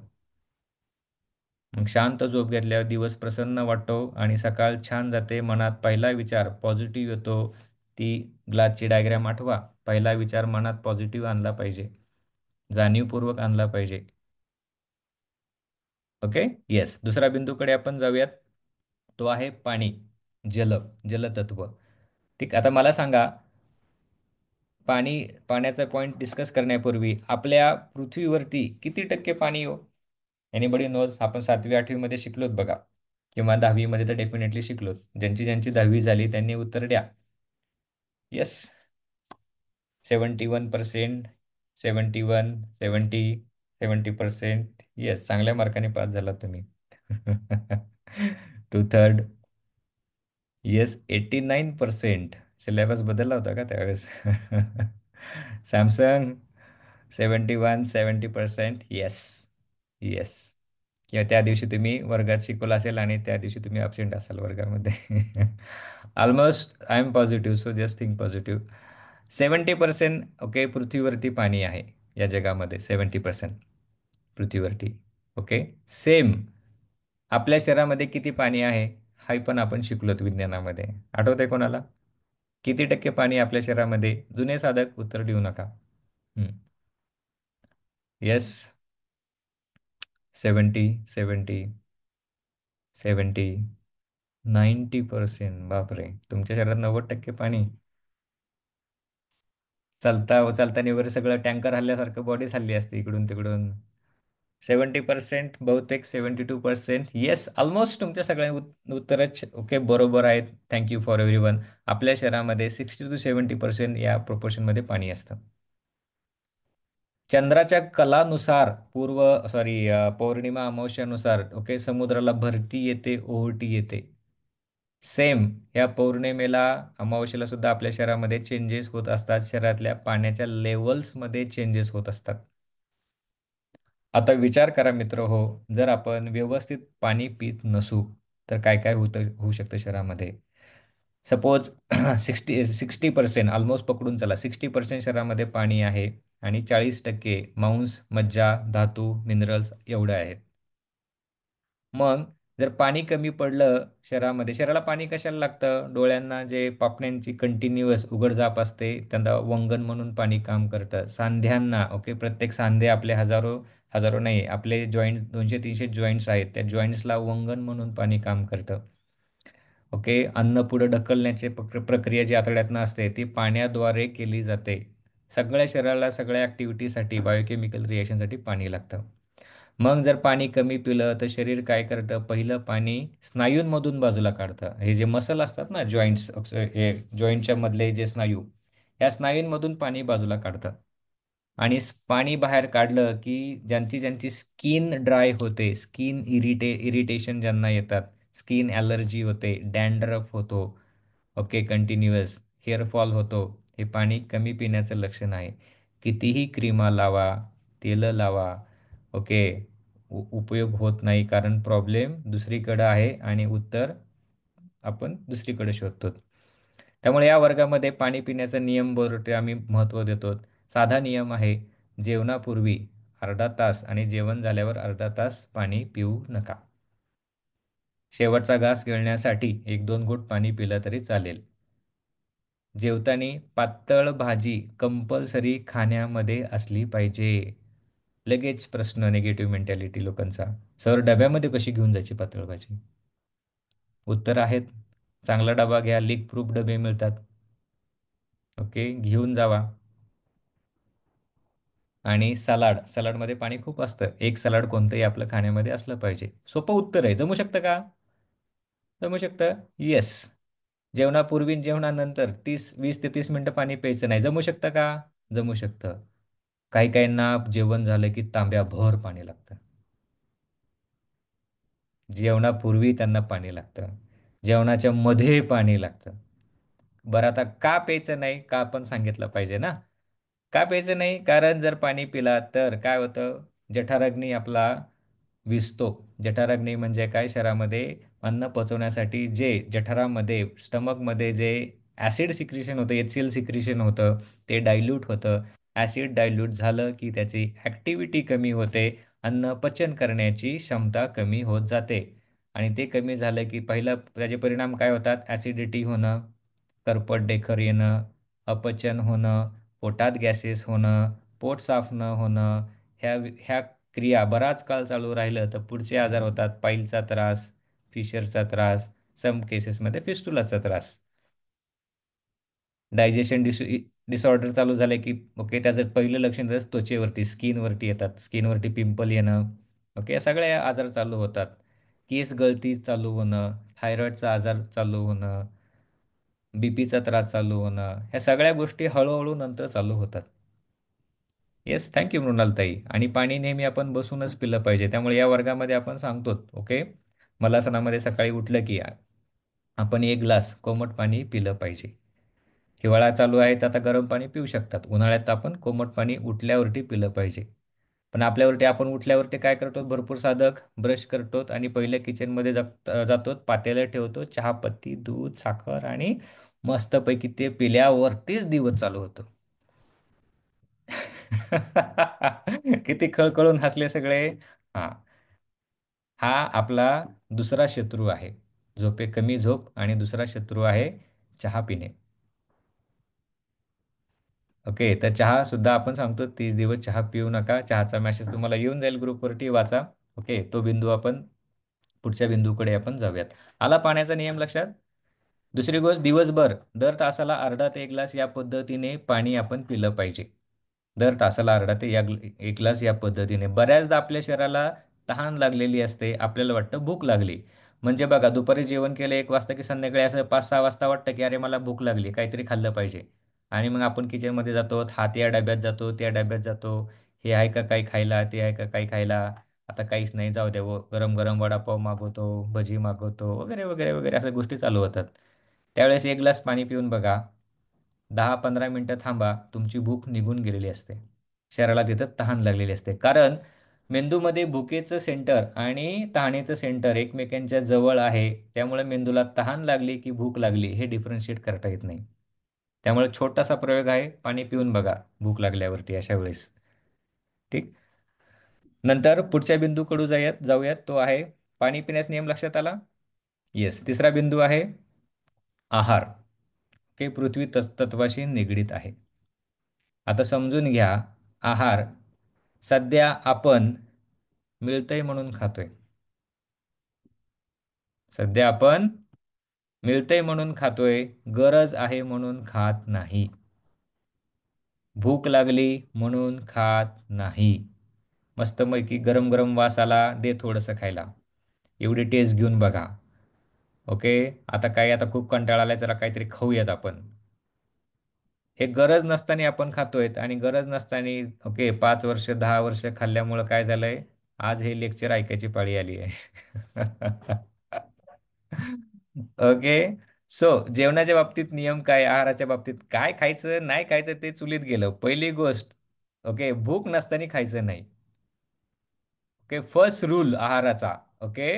मग शांत झोप घेतल्यावर दिवस प्रसन्न वाटतो आणि सकाळ छान जाते. मनात पहिला विचार पॉझिटिव्ह येतो. ती ग्लासची डायग्राम आठवा. पहिला विचार मनात पॉझिटिव्ह आणला पाहिजे, जाणीवपूर्वक आणला पाहिजे. ओके. येस. दुसऱ्या बिंदूकडे आपण जाऊयात. तो आहे पाणी, जल, जलतत्व. ठीक. आता मला सांगा, पाण्याचा पॉईंट डिस्कस करण्यापूर्वी आपल्या पृथ्वीवरती किती टक्के पाणी हो? Anybody knows? आपण 7वी-8वी मध्ये शिकलोत बघा, किंवा 10वी मध्ये तर डेफिनेटली शिकलोत. ज्यांची ज्यांची 10वी झाली त्यांनी उत्तर द्या. येस. 71%, 71, 70% येस. चांगल्या मार्काने पास झाला तुम्ही. 2/3. येस. 89%. सिलेबस बदलला होता का त्यावेळेस? सॅमसंग, 71, 70%. येस. येस. किंवा त्या दिवशी तुम्ही वर्गात शिकवलं असेल आणि त्या दिवशी तुम्ही अब्सेंट असाल वर्गामध्ये. Almost I am positive, so just think positive. 70% okay, पृथ्वीवरती पाणी आहे या जगामध्ये. 70% पृथ्वीवरती. ओके. सेम आपल्या शरीरामध्ये किती पाणी आहे हे पण आपण शिकलोत विज्ञानामध्ये. आठवतंय कोणाला? किती टक्के पाणी आपल्या शरीरामध्ये? जुने साधक उत्तर देऊ नका. येस. 70, 70, 70, 90%. बापरे, तुमच्या शरीरात 90% पाणी. चालताना वगैरे सगळं टँकर हल्ल्यासारखं बॉडीच हल्ली असते इकडून तिकडून. 70%, बहुतेक 72%. येस, ऑलमोस्ट तुमच्या सगळ्या उत्तरच ओके बरोबर आहेत. Thank you for every one. आपल्या शरीरामध्ये 60 to 70% या प्रोपोर्शनमध्ये पाणी असतं. चंद्राच्या कलानुसार पौर्णिमा अमावस्यानुसार ओके समुद्राला भरती येते, ओहोटी येते. सेम या पौर्णिमेला, अमावस्येला सुद्धा आपल्या शरीरामध्ये चेंजेस होत असतात. शरीरातल्या पाण्याच्या लेवल्समध्ये चेंजेस होत असतात. आता विचार करा मित्र हो, जर आपण व्यवस्थित पाणी पित नसू तर काय काय होऊ शकतं शरीरामध्ये. सपोज 60% ऑलमोस्ट पकडून चला, 60% शरीरामध्ये पाणी आहे आणि 40% मांस, मज्जा, धातू, मिनरल्स एवढे आहेत. मग जर पाणी कमी पडलं शरीरामध्ये, शरीराला पाणी कशाला लागतं? डोळ्यांना जे पापण्यांची कंटिन्युअस उघडझाप असते त्यांना वंगण म्हणून पाणी काम करतं. सांध्यांना ओके, प्रत्येक सांधे आपले हजारो हजारो नाही, आपले जॉईंट्स 200-300 जॉईंट्स आहेत, त्या जॉईंट्सला वंगण म्हणून पाणी काम करतं. ओके. अन्न पुढे ढकलण्याची प्रक्रिया जी आतड्यातनं असते ती पाण्याद्वारे केली जाते. सगळ्या शरीराला सगळ्या ॲक्टिव्हिटीसाठी बायोकेमिकल रिएक्शनसाठी पाणी लागतं. मग जर पाणी कमी पिलं तर शरीर काय करतं? पहिलं पाणी स्नायूंमधून बाजूला काढतं. हे जे मसल असतात ना जॉईंट्स, हे जॉईंटच्या मधले जे स्नायू, या स्नायूंमधून पाणी बाजूला काढतं. आणि पाणी बाहेर काढलं की ज्यांची ज्यांची स्किन ड्राय होते, स्किन इरिटेशन ज्यांना येतात, स्किन ॲलर्जी होते, डॅन्ड्रफ होतो, ओके, कंटिन्युअस हेअरफॉल होतो, हे पाणी कमी पिण्याचं लक्षण आहे. कितीही क्रीमा लावा, तेलं लावा, ओके, उपयोग होत नाही, कारण प्रॉब्लेम दुसरीकडं आहे आणि उत्तर आपण दुसरीकडे शोधतो. त्यामुळे या वर्गामध्ये पाणी पिण्याचा नियम बरोबर आम्ही महत्त्व देतो. साधा नियम आहे, जेवणापूर्वी अर्धा तास आणि जेवण झाल्यावर अर्धा तास पाणी पिऊ नका. शेवटचा घास गिळण्यासाठी 1-2 घोट पाणी पिलं तरी चालेल. जेवताना पातळ भाजी कंपल्सरी खाण्यामध्ये असली पाहिजे. लगेच प्रश्न, निगेटिव्ह मेंटॅलिटी लोकांचा, सर डब्यामध्ये कशी घेऊन जायची पातळ भाजी? उत्तर आहेत. चांगला डबा घ्या, लीक प्रूफ डबे मिळतात. ओके, घेऊन जावा. आणि सलाडमध्ये पाणी खूप असतं. एक सलाड कोणतंही आपलं खाण्यामध्ये असलं पाहिजे. सोपं उत्तर आहे. जमू शकतं का? जमू शकतं? येस. जेवणापूर्वी आणि जेवणानंतर 20 ते 30 मिनिटं पाणी प्यायचं नाही. जमू शकतं का? जमू शकतं. काही काहींना जेवण झालं की तांब्याभर पाणी लागतं. जेवणापूर्वी त्यांना पाणी लागतं. जेवणाच्या मध्ये पाणी लागतं. बरं, आता का प्यायचं नाही? का आपण सांगितलं पाहिजे ना? का प्यायचं नाही? कारण जर पाणी पिला तर काय होतं? जठराग्नी आपला विझतो. जठराग्नी म्हणजे काय? शरीरामध्ये अन्न पचवण्यासाठी जे जठरामध्ये, स्टमकमध्ये जे ॲसिड सिक्रिशन होतं, HCl सिक्रिशन होतं, ते डायल्यूट होतं. ॲसिड डायल्यूट झालं की त्याची ॲक्टिव्हिटी कमी होते. अन्न पचन करण्याची क्षमता कमी होत जाते. आणि ते कमी झालं की पहिलं त्याचे परिणाम काय होतात? ॲसिडिटी होणं, करपट डेकर येणं, अपचन होणं, पोटात गॅसेस होणं, पोट साफ न होणं, ह्या ह्या क्रिया बराच काळ चालू राहिलं तर पुढचे आजार होतात. पाईलचा त्रास, फिशरचा त्रास, सम केसेसमध्ये फिस्टुलाचा त्रास. डायजेशन डिसऑर्डर चालू झाले की ओके, त्याचं पहिलं लक्षण जसं त्वचेवरती, स्किनवरती येतात. स्किनवरती पिंपल येणं, ओके, या सगळ्या आजार चालू होतात. केस गळती चालू होणं, थायरॉईडचा आजार चालू होणं, बीपीचा त्रास चालू होणं, ह्या सगळ्या गोष्टी हळूहळू नंतर चालू होतात. Yes, thank you Mrinaltai. आणि पाणी नेहमी आपण बसूनच पिलं पाहिजे. त्यामुळे या वर्गामध्ये आपण सांगतो ओके, मलासनामध्ये सकाळी उठलं की आपण 1 ग्लास कोमट पाणी पिलं पाहिजे. हिवाळा चालू आहे तर आता गरम पाणी पिऊ शकतात. उन्हाळ्यात आपण कोमट पाणी उठल्यावरती पिलं पाहिजे. पण आपल्यावरती आपण उठल्यावरती काय करतो? भरपूर साधक ब्रश करतो आणि पहिले किचनमध्ये जातो, पातेलं ठेवतो, चहापत्ती, दूध, साखर आणि मस्तपैकी ते पिल्यावरतीच दिवस चालू होतो. किती खळखळून हसले सगळे. हा, हा आपला दुसरा शत्रू आहे. कमी झोप आणि दुसरा शत्रू आहे चहा पिणे. ओके, तर चहा सुद्धा आपण सांगतो 30 दिवस चहा पिऊ नका. चहाचा मेसेज तुम्हाला येऊन जाईल ग्रुपवरती, वाचा. ओके, तो बिंदू आपण पुढच्या बिंदूकडे आपण जाऊयात. आला पाण्याचा नियम लक्षात? दुसरी गोष्ट, दिवसभर दर तासाला अर्धा ते 1 ग्लास या पद्धतीने पाणी आपण पिलं पाहिजे. दर तासाला अर्धा ते 1 ग्लास या पद्धतीने. बऱ्याचदा आपल्या शरीराला तहान लागलेली असते, आपल्याला वाटतं भूक लागली. म्हणजे बघा, दुपारी जेवण केलं 1 वाजता की संध्याकाळी असं 5-6 वाजता वाटतं की अरे मला भूक लागली, काहीतरी खाल्लं पाहिजे. आणि मग आपण किचनमध्ये जातो, हात या डब्यात जातो, त्या डब्यात जातो. हे आहे का काही खायला, ते आहे का काही खायला. आता काहीच नाही, जाऊ द्या गरम गरम वडापाव मागवतो, भजी मागवतो, वगैरे वगैरे वगैरे अशा गोष्टी चालू होतात. त्यावेळेस 1 ग्लास पाणी पिऊन बघा. 10-15 मिनिटं थांबा, तुमची भूक निघून गेलेली असते. शरीराला तिथं तहान लागलेली असते. कारण मेंदूमध्ये भुकेचं सेंटर आणि तहानेचं सेंटर एकमेकांच्या जवळ आहे. त्यामुळे मेंदूला तहान लागली की भूक लागली हे डिफरन्शिएट करता येत नाही. त्यामुळे छोटासा प्रयोग आहे, पाणी पिऊन बघा भूक लागल्यावरती अशा वेळेस. ठीक. नंतर पुढच्या बिंदूकडे जाऊयात, तो आहे पाणी पिण्यास नियम लक्षात आला? येस. तिसरा बिंदू आहे आहार. ओके, पृथ्वी तत्वाशी निगडीत आहे. आता समजून घ्या, आहार सध्या आपण मिळतंय म्हणून खातोय. सध्या आपण मिळतंय म्हणून खातोय, गरज आहे म्हणून खात नाही. भूक लागली म्हणून खात नाही. मस्तपैकी गरम गरम वास आला, दे थोडंसं खायला. एवढी टेस्ट घेऊन बघा. ओके, आता खूप कंटाळा आलाय, जरा काहीतरी खाऊयात आपण. हे गरज नसताना आपण खातोय आणि गरज नसताना. ओके, 5 वर्ष 10 वर्ष खाल्ल्यामुळं काय झालंय? आज हे लेक्चर ऐकायची पाळी आली आहे. ओके. सो जेवणाच्या बाबतीत नियम काय, आहाराच्या बाबतीत काय खायचं नाही खायचं ते चुलीत गेलं. पहिली गोष्ट, ओके, भूक नसताना खायचं नाही. ओके, फर्स्ट रूल आहाराचा. ओके,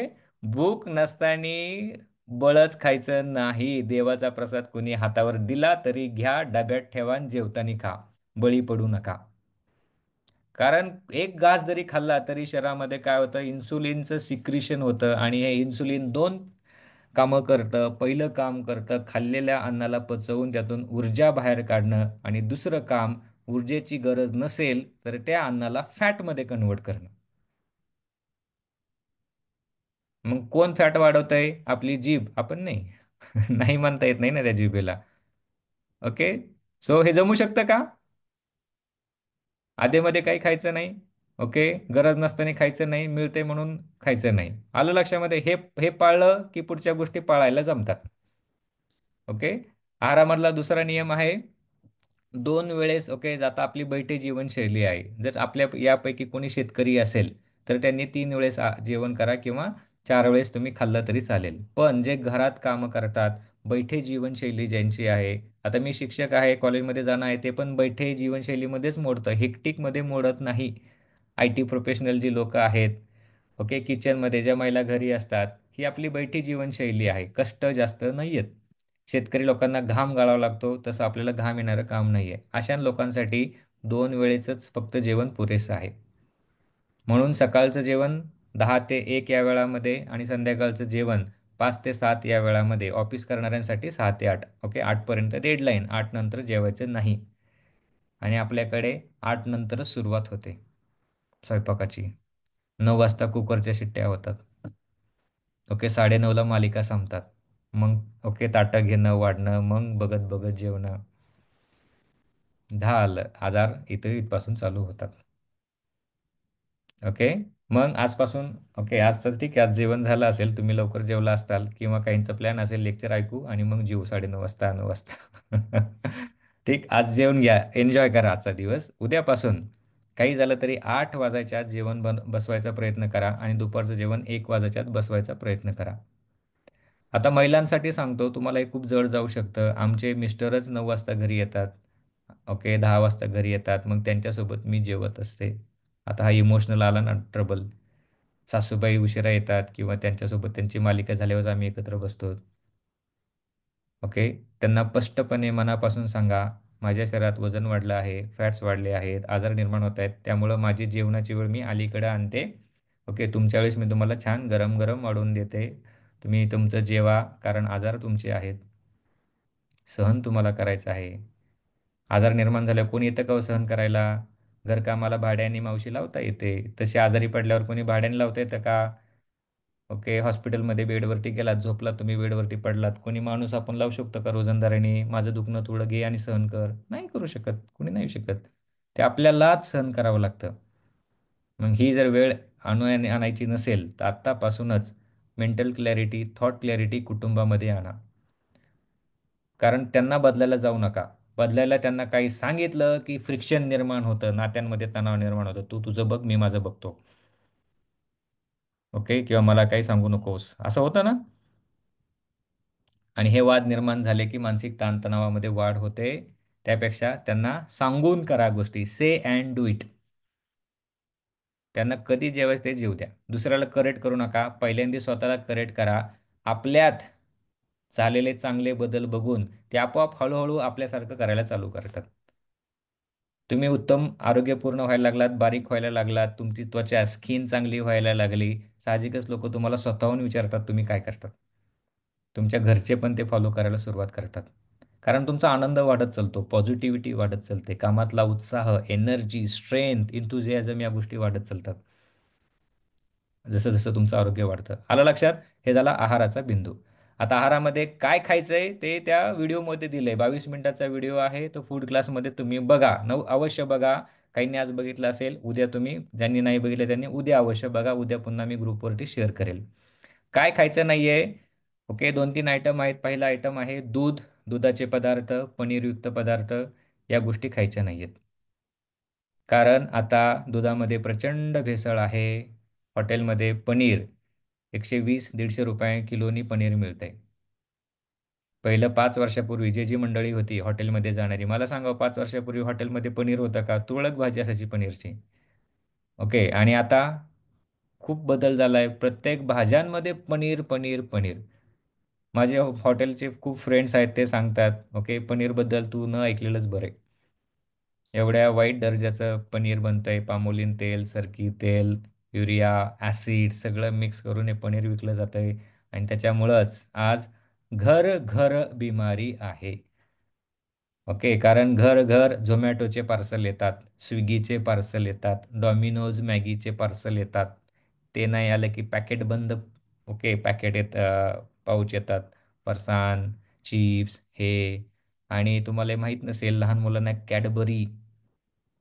भूक नसताना बळच खायचं नाही. देवाचा प्रसाद कोणी हातावर दिला तरी घ्या, डब्यात ठेवा आणि जेवताना खा. बळी पडू नका. कारण एक घास जरी खाल्ला तरी शरीरामध्ये काय होतं, इन्सुलिनचं सिक्रिशन होतं आणि हे इन्सुलिन दोन कामं करतं. पहिलं काम करतं खाल्लेल्या अन्नाला पचवून त्यातून ऊर्जा बाहेर काढणं आणि दुसरं काम, ऊर्जेची गरज नसेल तर त्या अन्नाला फॅटमध्ये कन्व्हर्ट करणं. मग कोण फॅट वाढवतंय? आपली जीभ, आपण नाही. नाही म्हणता येत नाही ना त्या जिभेला. ओके. सो हे जमू शकतं का? आधेमध्ये काही खायचं नाही. ओके, गरज नसताना खायचं नाही, मिळते म्हणून खायचं नाही. आलं लक्षामध्ये? हे हे पाळलं की पुढच्या गोष्टी पाळायला जमतात. ओके. आहारामधला दुसरा नियम आहे 2 वेळेस. ओके, आता आपली बैठी जीवनशैली आहे. जर आपल्या यापैकी कोणी शेतकरी असेल तर त्यांनी 3 वेळेस जेवण करा किंवा 4 वेळेस तुम्ही खाल्लं तरी चालेल. पण जे घरात कामं करतात, बैठे जीवनशैली ज्यांची आहे, आता मी शिक्षक आहे, कॉलेजमध्ये जाणं आहे, ते पण बैठे जीवनशैलीमध्येच मोडतं, हेक्टिकमध्ये मोडत नाही. आय टी प्रोफेशनल जी लोकं आहेत, ओके, किचनमध्ये ज्या महिला घरी असतात, ही आपली बैठी जीवनशैली आहे. कष्ट जास्त नाही आहेत. शेतकरी लोकांना घाम गाळावा लागतो, तसं आपल्याला घाम येणारं काम नाही आहे. अशा लोकांसाठी 2 वेळेचंच फक्त जेवण पुरेसं आहे. म्हणून सकाळचं जेवण 10 ते 1 या वेळामध्ये आणि संध्याकाळचं जेवण 5 ते 7 या वेळामध्ये. ऑफिस करणाऱ्यांसाठी 6 ते 8. Okay, 8पर्यंत deadline. 8 नंतर जेवायचं नाही. आणि आपल्याकडे 8 नंतरच सुरुवात होते स्वयंपाकाची. 9 वाजता कुकरच्या शिट्ट्या होतात. ओके, 9:30ला मालिका संपतात. मग ओके, ताटं घेणं, वाढणं, मग बघत बघत जेवणं. झालं, आजार इथपासून चालू होतात. ओके. मग आजपासून, ओके, आज तर ठीक आहे, आज जेवण झालं असेल, तुम्ही लवकर जेवला असताल किंवा काहींचा प्लॅन असेल लेक्चर ऐकू आणि मग जेवू 9:30 वाजता, 9 वाजता. ठीक, आज जेवून घ्या, एन्जॉय करा आजचा दिवस. उद्यापासून काही झालं तरी 8 वाजायच्या आत जेवण बसवायचा प्रयत्न करा आणि दुपारचं जेवण 1 वाजायच्या आत बसवायचा प्रयत्न करा. आता महिलांसाठी सांगतो, तुम्हाला हे खूप जड जाऊ शकतं. आमचे मिस्टरच 9 वाजता घरी येतात. ओके, 10 वाजता घरी येतात. मग त्यांच्यासोबत मी जेवत असते. आता हा इमोशनल आला ना ट्रबल. सासूबाई उशिरा येतात किंवा त्यांच्यासोबत त्यांची मालिका झाल्यावर आम्ही एकत्र बसतो. ओके. त्यांना स्पष्टपणे मनापासून सांगा, माझ्या शरीरात वजन वाढलं आहे, फॅट्स वाढले आहेत, आजार निर्माण होत आहेत. त्यामुळं माझी जेवणाची वेळ मी अलीकडे आणते. ओके. तुमच्या वेळेस मी तुम्हाला छान गरम गरम वाढवून देते. तुम्ही तुमचं जेवा, कारण आजार तुमचे आहेत. सहन तुम्हाला करायचं आहे. आजार निर्माण झाल्यावर कोणी येतं का हो सहन करायला? घरकामाला भाड्याने मावशी लावता येते. तशी आजारी पडल्यावर कोणी भाड्याने लावता येतं का? ओके, हॉस्पिटलमध्ये बेडवरती गेलात, झोपलात, तुम्ही बेडवरती पडलात, कोणी माणूस आपण लावू शकतो का रोजंदारीने, माझं दुखणं थोडं घे आणि सहन कर? नाही करू शकत, कोणी नाही शकत. ते आपल्यालाच सहन करावं लागतं. मग ही जर वेळ आणायची नसेल तर आत्तापासूनच मेंटल क्लॅरिटी, थॉट क्लॅरिटी कुटुंबामध्ये आणा. कारण त्यांना बदलायला जाऊ नका. बदलायला त्यांना काही सांगितलं की फ्रिक्शन निर्माण होतं, नात्यांमध्ये तणाव निर्माण होतं. तू तुझं बघ, मी माझं बघतो. ओके, किंवा मला काही सांगू नकोस, असं होतं ना. आणि हे वाद निर्माण झाले की मानसिक ताणतणावामध्ये वाढ होते. त्यापेक्षा त्यांना सांगून करा गोष्टी. से अँड डू इट. त्यांना कधी जेवायचं ते जेवू द्या. दुसऱ्याला करेक्ट करू नका. पहिल्यांदा स्वतःला करेक्ट करा. आपल्यात झालेले चांगले बदल बघून ते आपोआप हळूहळू आपल्यासारखं करायला चालू करतात. तुम्ही उत्तम आरोग्यपूर्ण व्हायला लागलात, बारीक व्हायला लागलात, तुमची त्वचा, स्किन चांगली व्हायला लागली. साहजिकच लोक तुम्हाला स्वतःहून विचारतात तुम्ही काय करतात. तुमच्या घरचे पण ते फॉलो करायला सुरुवात करतात. कारण तुमचा आनंद वाढत चालतो, पॉझिटिव्हिटी वाढत चालते, कामातला उत्साह, एनर्जी, स्ट्रेंथ, इंथुझियाझम या गोष्टी वाढत चालतात. जसं जसं तुमचं आरोग्य वाढतं. आलं लक्षात? हे झाला आहाराचा बिंदू. आता आहारामध्ये काय खायचंय ते त्या व्हिडिओमध्ये दिलंय. 22 मिनिटाचा व्हिडिओ आहे. तो फूड क्लासमध्ये तुम्ही बघा. अवश्य बघा. काहींनी आज बघितलं असेल. उद्या तुम्ही, ज्यांनी नाही बघितलं त्यांनी उद्या अवश्य बघा. उद्या पुन्हा मी ग्रुपवरती शेअर करेल. काय खायचं नाहीये? ओके, 2-3 आयटम आहेत. पहिला आयटम आहे दूध, दुधाचे पदार्थ, पनीरयुक्त पदार्थ या गोष्टी खायच्या नाहीयेत. कारण आता दुधामध्ये प्रचंड भेसळ आहे. हॉटेलमध्ये पनीर 120-150 रुपये किलोनी पनीर मिळतंय. पहिलं 5 वर्षापूर्वी जी मंडळी होती हॉटेलमध्ये जाणारी, मला सांगा 5 वर्षापूर्वी हॉटेलमध्ये पनीर होतं का? तुरळक भाजी असायची पनीरची. ओके, आणि आता खूप बदल झाला आहे. प्रत्येक भाज्यांमध्ये पनीर, पनीर, पनीर. माझे हॉटेलचे खूप फ्रेंड्स आहेत, ते सांगतात, ओके, पनीरबद्दल तू न ऐकलेलंच बरं आहे. एवढ्या वाईट दर्जाचं पनीर बनतंय. पामोलिन तेल, सरकी तेल, युरिया, ॲसिड सगळं मिक्स करून हे पनीर विकलं जातंय. आणि त्याच्यामुळंच आज घर घर बिमारी आहे. ओके, कारण घर घर झोमॅटोचे पार्सल येतात, स्विगीचे पार्सल येतात, डॉमिनोज मॅगीचे पार्सल येतात. ते नाही आलं की पॅकेट बंद. ओके, पॅकेट पाऊच येतात, फरसाण, चिप्स हे. आणि तुम्हाला माहीत नसेल, लहान मुलांना कॅडबरी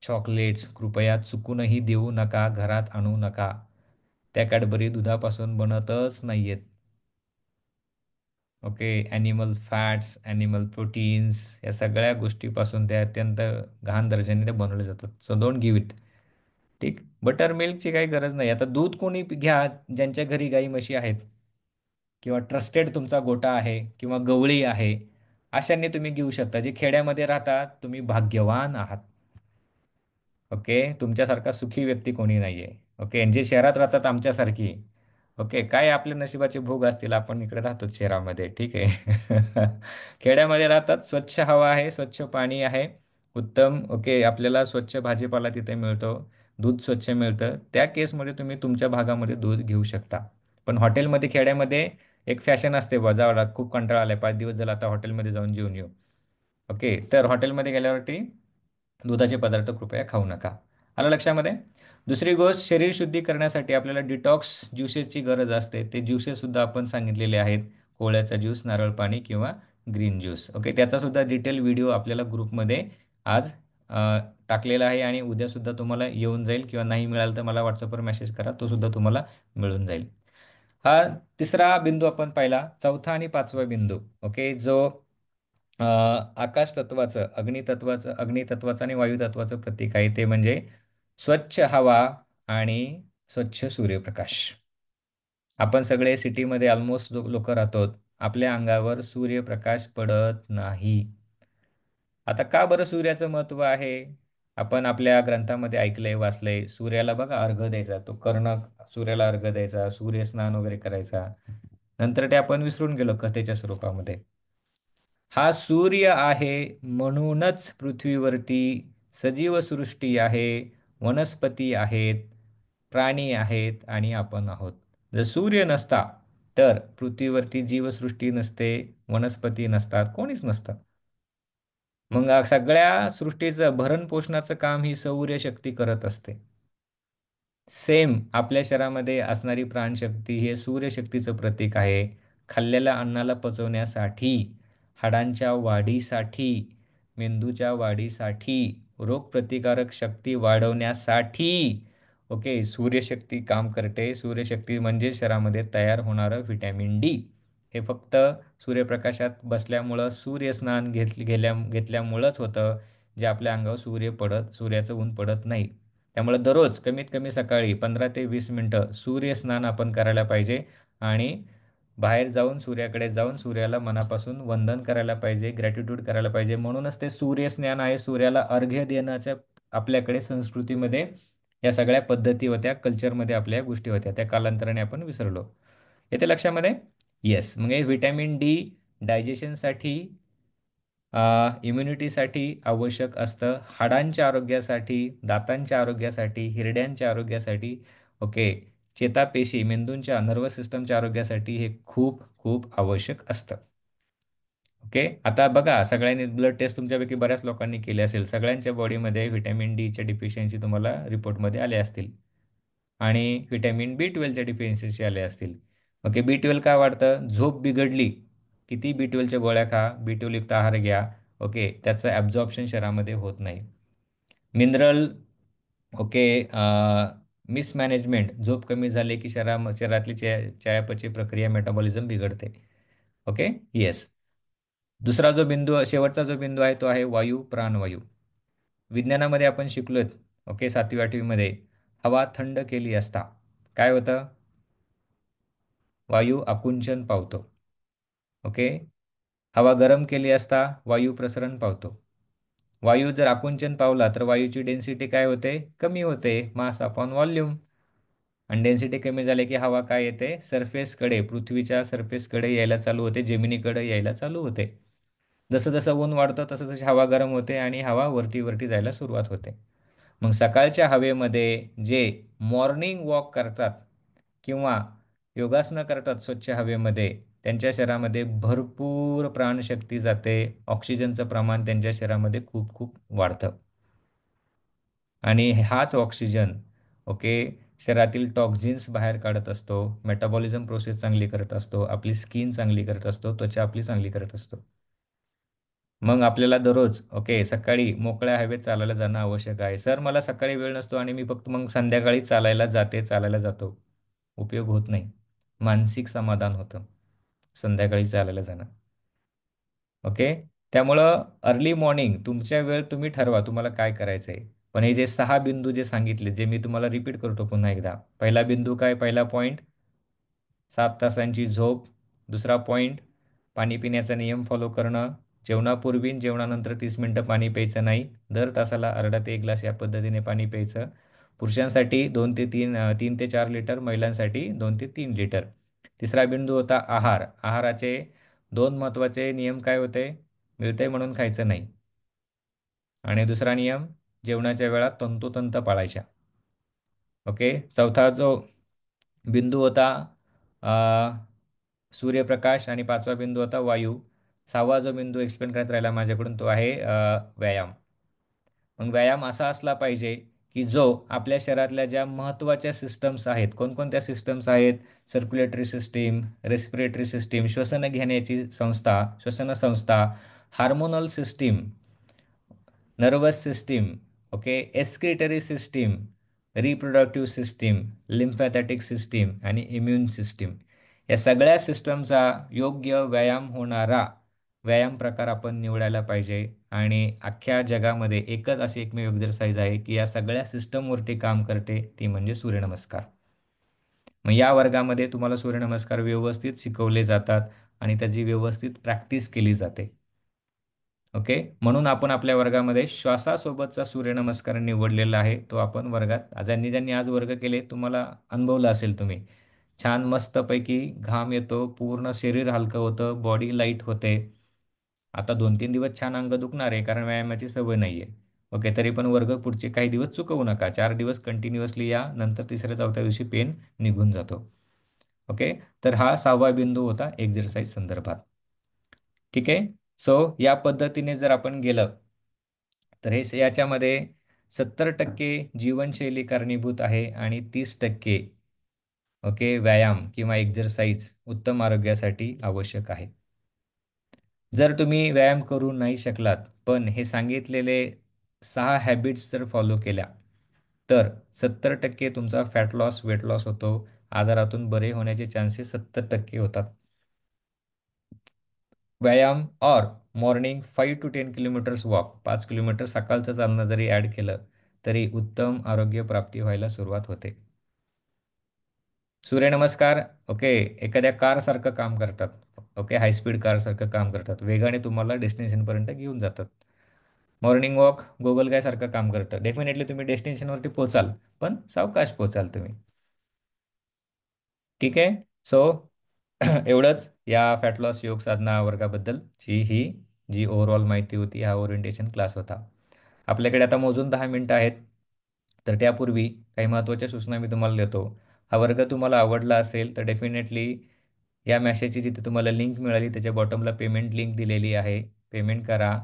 चॉकलेट्स कृपया चुकूनही देऊ नका, घरात आणू नका. त्या कॅडबरी दुधापासून बनतच नाहीयेत. Okay, animal fats, animal proteins या सगळ्या गोष्टीपासून ते अत्यंत घाण दर्जाने ते बनवले जातात. So don't give it. ठीक. बटर मिल्कची काही गरज नाही. आता दूध कोणी घ्या, ज्यांच्या घरी गाई म्हशी आहेत किंवा ट्रस्टेड तुमचा गोटा आहे किंवा गवळी आहे, अशांनी तुम्ही घेऊ शकता. जे खेड्यामध्ये राहतात, तुम्ही भाग्यवान आहात. ओके, तुमच्यासारखा सुखी व्यक्ती कोणी नाही आहे. ओके, आणि जे शहरात राहतात आमच्यासारखी, ओके, काय आपले नशिबाचे भोग असतील, आपण इकडे राहतो शहरामध्ये, ठीक आहे. खेड्यामध्ये राहतात, स्वच्छ हवा आहे, स्वच्छ पाणी आहे, उत्तम. ओके, आपल्याला स्वच्छ भाजीपाला तिथे मिळतो, दूध स्वच्छ मिळतं. त्या केसमध्ये तुम्ही तुमच्या भागामध्ये दूध घेऊ शकता. पण हॉटेलमध्ये, खेड्यामध्ये एक फॅशन असते, जावं खूप कंटाळा आलाय, 5 दिवस झाला, आता हॉटेलमध्ये जाऊन जेवून येऊ. ओके, तर हॉटेलमध्ये गेल्यावरती दुधाचे पदार्थ कृपया खाऊ नका. आलं लक्षामध्ये? दुसरी गोष्ट, शरीर शुद्धी करण्यासाठी आपल्याला डिटॉक्स ज्युसेसची गरज असते. ते ज्युसेससुद्धा आपण सांगितलेले आहेत. कोवळ्याचा ज्यूस, नारळ पाणी किंवा ग्रीन ज्यूस. ओके, त्याचासुद्धा डिटेल व्हिडिओ आपल्याला ग्रुपमध्ये आज टाकलेला आहे आणि उद्यासुद्धा तुम्हाला येऊन जाईल, किंवा नाही मिळालं तर मला व्हॉट्सअपवर मेसेज करा, तो सुद्धा तुम्हाला मिळून जाईल. हा तिसरा बिंदू आपण पाहिला. चौथा आणि पाचवा बिंदू, ओके, जो आकाश तत्वाचं, अग्नितत्वाचं आणि वायुतत्वाचं प्रतीक आहे, ते म्हणजे स्वच्छ हवा आणि स्वच्छ सूर्यप्रकाश. आपण सगळे सिटीमध्ये ऑलमोस्ट लोक राहतो. आपल्या अंगावर सूर्यप्रकाश पडत नाही. आता का बरं सूर्याचं महत्त्व आहे? आपण आपल्या ग्रंथामध्ये ऐकलंय, वाचलंय. सूर्याला बघा अर्घ्य द्यायचा. तो कर्ण सूर्याला अर्घ्य द्यायचा, सूर्यस्नान वगैरे करायचा. नंतर ते आपण विसरून गेलो कथेच्या स्वरूपामध्ये. हा सूर्य आहे म्हणूनच पृथ्वीवरती सजीव सृष्टी आहे, वनस्पती आहेत, प्राणी आहेत आणि आपण आहोत. जर सूर्य नसता तर पृथ्वीवरती जीवसृष्टी नसते, वनस्पती नसतात, कोणीच नसतं. मग सगळ्या सृष्टीचं भरणपोषणाचं काम ही सौरशक्ती करत असते. सेम आपल्या शरीरामध्ये असणारी प्राणशक्ती हे सूर्यशक्तीचं प्रतीक आहे. खाल्लेल्या अन्नाला पचवण्यासाठी, हाडांच्या वाढीसाठी, मेंदूच्या वाढीसाठी, रोगप्रतिकारक शक्ती वाढवण्यासाठी ओके सूर्यशक्ती काम करते. सूर्यशक्ती म्हणजे शरीरामध्ये तयार होणारं व्हिटॅमिन डी. हे फक्त सूर्यप्रकाशात बसल्यामुळं सूर्यस्नान घेतल्यामुळंच होतं, जे आपल्या अंगावर सूर्याचं ऊन पडत नाही. त्यामुळे दररोज कमीत कमी सकाळी 15 ते 20 मिनटं सूर्यस्नान आपण करायला पाहिजे आणि बाहेर जाऊन सूर्याकडे जाऊन सूर्याला मनापासून वंदन करायला पाहिजे, ग्रॅटिट्यूड करायला पाहिजे. म्हणूनच ते सूर्यस्नान आहे. सूर्याला अर्घ्य देण्याच्या आपल्याकडे संस्कृतीमध्ये या सगळ्या पद्धती होत्या, कल्चरमध्ये आपल्या गोष्टी होत्या. त्या कालांतराने आपण विसरलो. येते लक्षामध्ये? येस. मग हे व्हिटॅमिन डी डायजेशनसाठी इम्युनिटीसाठी आवश्यक असतं. हाडांच्या आरोग्यासाठी, दातांच्या आरोग्यासाठी, हिरड्यांच्या आरोग्यासाठी, ओके, चेतापेशी, मेंदूंच्या नर्वस सिस्टमच्या आरोग्यासाठी हे खूप खूप आवश्यक असतं. ओके. आता बघा सगळ्यांनी ब्लड टेस्ट तुमच्यापैकी बऱ्याच लोकांनी केले असेल. सगळ्यांच्या बॉडीमध्ये व्हिटॅमिन डीच्या डिफिशियन्सी तुम्हाला रिपोर्टमध्ये आले असतील आणि व्हिटॅमिन बी 12च्या डिफिशियन्सी आले असतील. ओके. बी 12 का वाढतं? झोप बिघडली. किती बी 12च्या गोळ्या खा, बी 12 युक्त आहार घ्या, ओके, त्याचं ॲब्झॉर्प्शन शरीरामध्ये होत नाही. मिनरल, ओके, मिसमॅनेजमेंट, झोप कमी झाली की शरीरातली चयापचय प्रक्रिया मेटाबॉलिझम बिघडते. ओके. येस. दुसरा जो बिंदू, शेवटचा जो बिंदू आहे तो आहे वायू, प्राणवायू. विज्ञानामध्ये आपण शिकलोय, ओके, 7वी-8वीमध्ये हवा थंड केली असता काय होतं? वायू आकुंचन पावतो. ओके. हवा गरम केली असता वायू प्रसरण पावतो. वायू जर आकुंचन पावला तर वायूची डेन्सिटी काय होते? कमी होते. Mass upon volume. आणि डेन्सिटी कमी झाली की हवा काय येते? सरफेसकडे, पृथ्वीच्या सरफेसकडे यायला चालू होते, जमिनीकडे यायला चालू होते. जसं जसं ऊन वाढतं तसं तशी हवा गरम होते आणि हवा वरती वरती जायला सुरुवात होते. मग सकाळच्या हवेमध्ये जे मॉर्निंग वॉक करतात किंवा योगासनं करतात स्वच्छ हवेमध्ये, त्यांच्या शरीरामध्ये भरपूर प्राणशक्ती जाते. ऑक्सिजनचं प्रमाण त्यांच्या शरीरामध्ये खूप खूप वाढतं. आणि हाच ऑक्सिजन, ओके, शरीरातील टॉक्झिन्स बाहेर काढत असतो, मेटाबॉलिझम प्रोसेस चांगली करत असतो, आपली स्किन चांगली करत असतो, त्वचा आपली चांगली करत असतो. मग आपल्याला दररोज, ओके, सकाळी मोकळ्या हवेत चालायला जाणं आवश्यक आहे. सर मला सकाळी वेळ नसतो आणि मी फक्त मग संध्याकाळी चालायला जातो. उपयोग होत नाही. मानसिक समाधान होतं संध्याकाळी चालायला जाणं. ओके. त्यामुळं अर्ली मॉर्निंग तुमच्या वेळ तुम्ही ठरवा तुम्हाला काय करायचं आहे. पण हे जे 6 बिंदू जे सांगितले, जे मी तुम्हाला रिपीट करतो पुन्हा एकदा. पहिला बिंदू काय? पहिला पॉईंट 7 तासांची झोप. दुसरा पॉईंट पाणी पिण्याचा नियम फॉलो करणं. जेवणापूर्वी आणि जेवणानंतर 30 मिनिटं पाणी प्यायचं नाही. दर तासाला अर्धा ते 1 ग्लास या पद्धतीने पाणी प्यायचं. पुरुषांसाठी 3 ते 4 लिटर, महिलांसाठी 2 ते 3 लिटर. तिसरा बिंदू होता आहार. आहाराचे 2 महत्त्वाचे नियम काय होते? मिळतंय म्हणून खायचं नाही. आणि दुसरा नियम, जेवणाच्या वेळा तंतोतंत पाळायच्या. ओके. चौथा जो बिंदू होता अ, सूर्यप्रकाश आणि 5वा बिंदू होता वायू. 6वा जो बिंदू एक्सप्लेन करायचा राहिला माझ्याकडून तो आहे व्यायाम. मग व्यायाम असा असला पाहिजे की जो आपल्या शरीरातल्या ज्या महत्त्वाच्या सिस्टम्स आहेत, कोणकोणत्या सिस्टम्स आहेत? सर्क्युलेटरी सिस्टीम, रेस्पिरेटरी सिस्टीम, श्वसन घेण्याची संस्था, श्वसन संस्था, hormonal system, nervous system, okay, excretory system, reproductive system, lymphatic system आणि इम्युन सिस्टीम, या सगळ्या सिस्टमचा योग्य व्यायाम होणारा व्यायाम प्रकार आपण निवडायला पाहिजे. आणि अख्ख्या जगामध्ये एकच अशी एकमेव एक्झरसाइज आहे की या सगळ्या सिस्टमवरती काम करते, ती म्हणजे सूर्यनमस्कार. मग या वर्गामध्ये तुम्हाला सूर्यनमस्कार व्यवस्थित शिकवले जातात. आणि त्याची व्यवस्थित प्रॅक्टिस केली जाते. ओके, म्हणून आपण आपल्या वर्गामध्ये श्वासासोबतचा सूर्यनमस्कार निवडलेला आहे. तो आपण वर्गात ज्यांनी ज्यांनी आज वर्ग केले तुम्हाला अनुभवला असेल तुम्ही. छान मस्तपैकी घाम येतो, पूर्ण शरीर हलकं होतं, बॉडी लाईट होते. आता 2-3 दिवस छान अंग दुखणार आहे कारण व्यायामाची सवय नाही आहे. ओके, तरी पण वर्ग पुढचे काही दिवस चुकवू नका. 4 दिवस कंटिन्युअसली या, नंतर तिसऱ्या चौथ्या दिवशी पेन निघून जातो. ओके, तर हा 6वा बिंदू होता एक्झरसाइज संदर्भात. ठीक आहे. सो या पद्धतीने जर आपण गेलं तर याच्यामध्ये 70% जीवनशैली कारणीभूत आहे आणि 30% ओके व्यायाम किंवा एक्झरसाइज उत्तम आरोग्यासाठी आवश्यक आहे. जर तुम्ही व्यायाम करू नाही शकलात, पण हे सांगितलेले 6 हॅबिट्स जर फॉलो केल्या, तर 70% तुमचा फॅट लॉस, वेट लॉस होतो. आजारातून बरे होण्याचे चान्सेस 70% होतात. व्यायाम और morning 5 to 10 kilometres walk, 5 kilometre सकाळचं चालणं जरी ॲड केलं, तरी उत्तम आरोग्य प्राप्ती व्हायला सुरुवात होते. सूर्यनमस्कार ओके एखाद्या कारसारखं काम करतात. ओके, हायस्पीड कारसारखं काम करतात. वेगाने तुम्हाला डेस्टिनेशनपर्यंत घेऊन जातात. मॉर्निंग वॉक गोगलगायसारखं काम करतं. डेफिनेटली तुम्ही डेस्टिनेशनवरती पोचाल, पण सावकाश पोचाल तुम्ही. ठीक आहे. सो एवढंच या फॅट लॉस योग साधना वर्गाबद्दलची ही जी ओव्हरऑल माहिती होती, हा ओरिएंटेशन क्लास होता. आपल्याकडे आता मोजून 10 मिनटं आहेत. तर त्यापूर्वी काही महत्त्वाच्या सूचना मी तुम्हाला देतो. हा वर्ग तुम्हाला आवडला असेल तर डेफिनेटली या मॅसेजची जिथे तुम्हाला लिंक मिळाली त्याच्या बॉटमला पेमेंट लिंक दिलेली आहे. पेमेंट करा.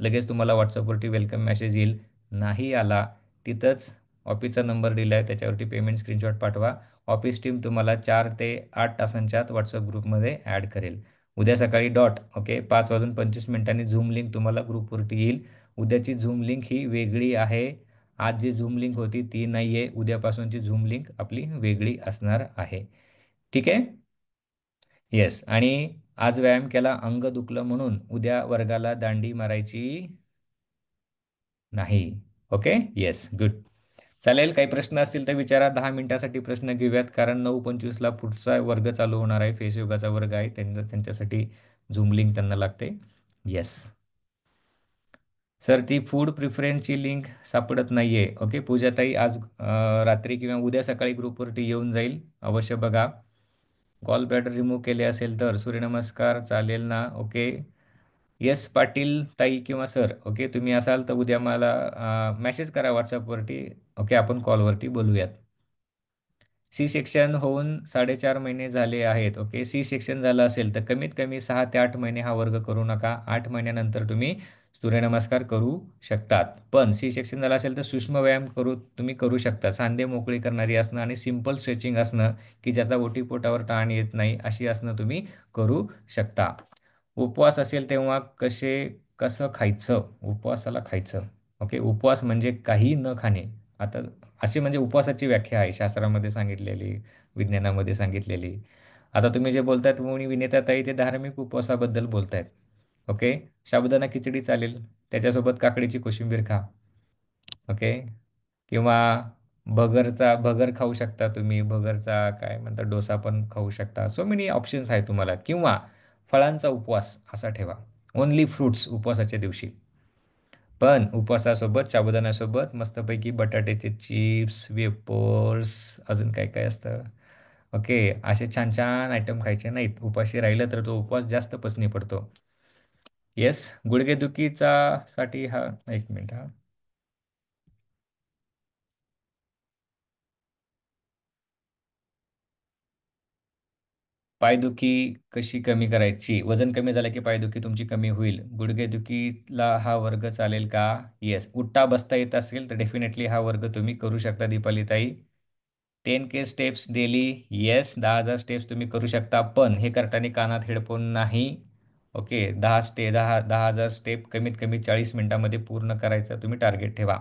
लगेच तुम्हाला व्हॉट्सअपवरती वेलकम मेसेज येईल. नाही आला तिथंच ऑफिसचा नंबर दिला आहे, त्याच्यावरती पेमेंट स्क्रीनशॉट पाठवा. ऑफिस टीम तुम्हाला 4 ते 8 तासांच्या आत व्हॉट्सअप ग्रुपमध्ये ॲड करेल. उद्या सकाळी ओके 5:25 झूम लिंक तुम्हाला ग्रुपवरती येईल. उद्याची झूम लिंक ही वेगळी आहे. आज जी झूम लिंक होती ती नाही आहे. उद्यापासूनची झूम लिंक आपली वेगळी असणार आहे. ठीक आहे. येस, आणि आज व्यायाम केला अंग दुखलं म्हणून उद्या वर्गाला दांडी मारायची नाही. ओके. Yes, good. चालेल, काही प्रश्न असतील तर विचारा. 10 मिनिटासाठी प्रश्न घेऊयात कारण 9:25ला पुढचा वर्ग चालू होणार आहे. फेस योगाचा वर्ग आहे, त्यांच्यासाठी झूम लिंक त्यांना लागते. येस सर, ती फूड प्रिफरन्सची लिंक सापडत नाहीये. ओके पूजाताई, आज रात्री किंवा उद्या सकाळी ग्रुपवरती येऊन जाईल, अवश्य बघा. गॉल ब्लॅडर रिमूव्ह केले असेल तर सूर्यनमस्कार चालेल ना? ओके. येस पाटील ताई किंवा सर, ओके तुम्ही असाल तर उद्या मला मेसेज करा व्हॉट्सअपवरती. ओके, आपण कॉलवरती बोलूयात. सी सेक्शन होऊन 4.5 महिने झाले आहेत. ओके, सी सेक्शन झालं असेल तर कमीत कमी 6 ते 8 महिने हा वर्ग करू नका. 8 महिन्यानंतर तुम्ही सूर्यनमस्कार करू शकतात. पण सी सेक्शन झालं असेल तर सूक्ष्म व्यायाम तुम्ही करू शकता. सांधे मोकळी करणारी आसनं आणि सिंपल स्ट्रेचिंग असणं की ज्याचा ओटीपोटावर ताण येत नाही, अशी आसनं तुम्ही करू शकता. उपवास असेल तेव्हा कसं खायचं? उपवासाला खायचं. ओके, उपवास म्हणजे काही न खाणे. आता अशी म्हणजे उपवासाची व्याख्या आहे शास्त्रामध्ये सांगितलेली, विज्ञानामध्ये सांगितलेली. आता तुम्ही जे बोलतायत कोणी विनेताताई ते धार्मिक उपवासाबद्दल बोलतायत. ओके, साबुदाणा खिचडी चालेल, त्याच्यासोबत काकडीची कोशिंबीर खा. ओके, किंवा भगर खाऊ शकता तुम्ही. भगरचा काय म्हणतात डोसा पण खाऊ शकता. सो मेनी ऑप्शन्स आहेत तुम्हाला. किंवा फळांचा उपवास असा ठेवा. ओन्ली फ्रुट्स उपवासाच्या दिवशी. पण उपवासासोबत साबुदाण्यासोबत मस्तपैकी बटाट्याचे चिप्स, वेपर्स, अजून काय काय असतं. ओके, असे छान छान आयटम खायचे नाहीत. उपाशी राहिलं तर तो उपवास जास्त पचनी पडतो. येस, गुडघेदुखीचा साठी हा, एक मिनिट हा. पायदुखी कशी कमी करायची? वजन कमी झालं की पायदुखी तुमची कमी होईल. गुडघेदुखीला हा वर्ग चालेल का? येस. उठता बसता येत असेल तर डेफिनेटली हा वर्ग तुम्ही करू शकता दीपालीताई. 10K steps daily. Yes, 10,000 steps तुम्ही करू शकता. पण हे करताना कानात हेडफोन नाही. ओके, 10,000 स्टेप कमीत कमी 40 मिनिटामध्ये पूर्ण करायचं तुम्ही टार्गेट ठेवा.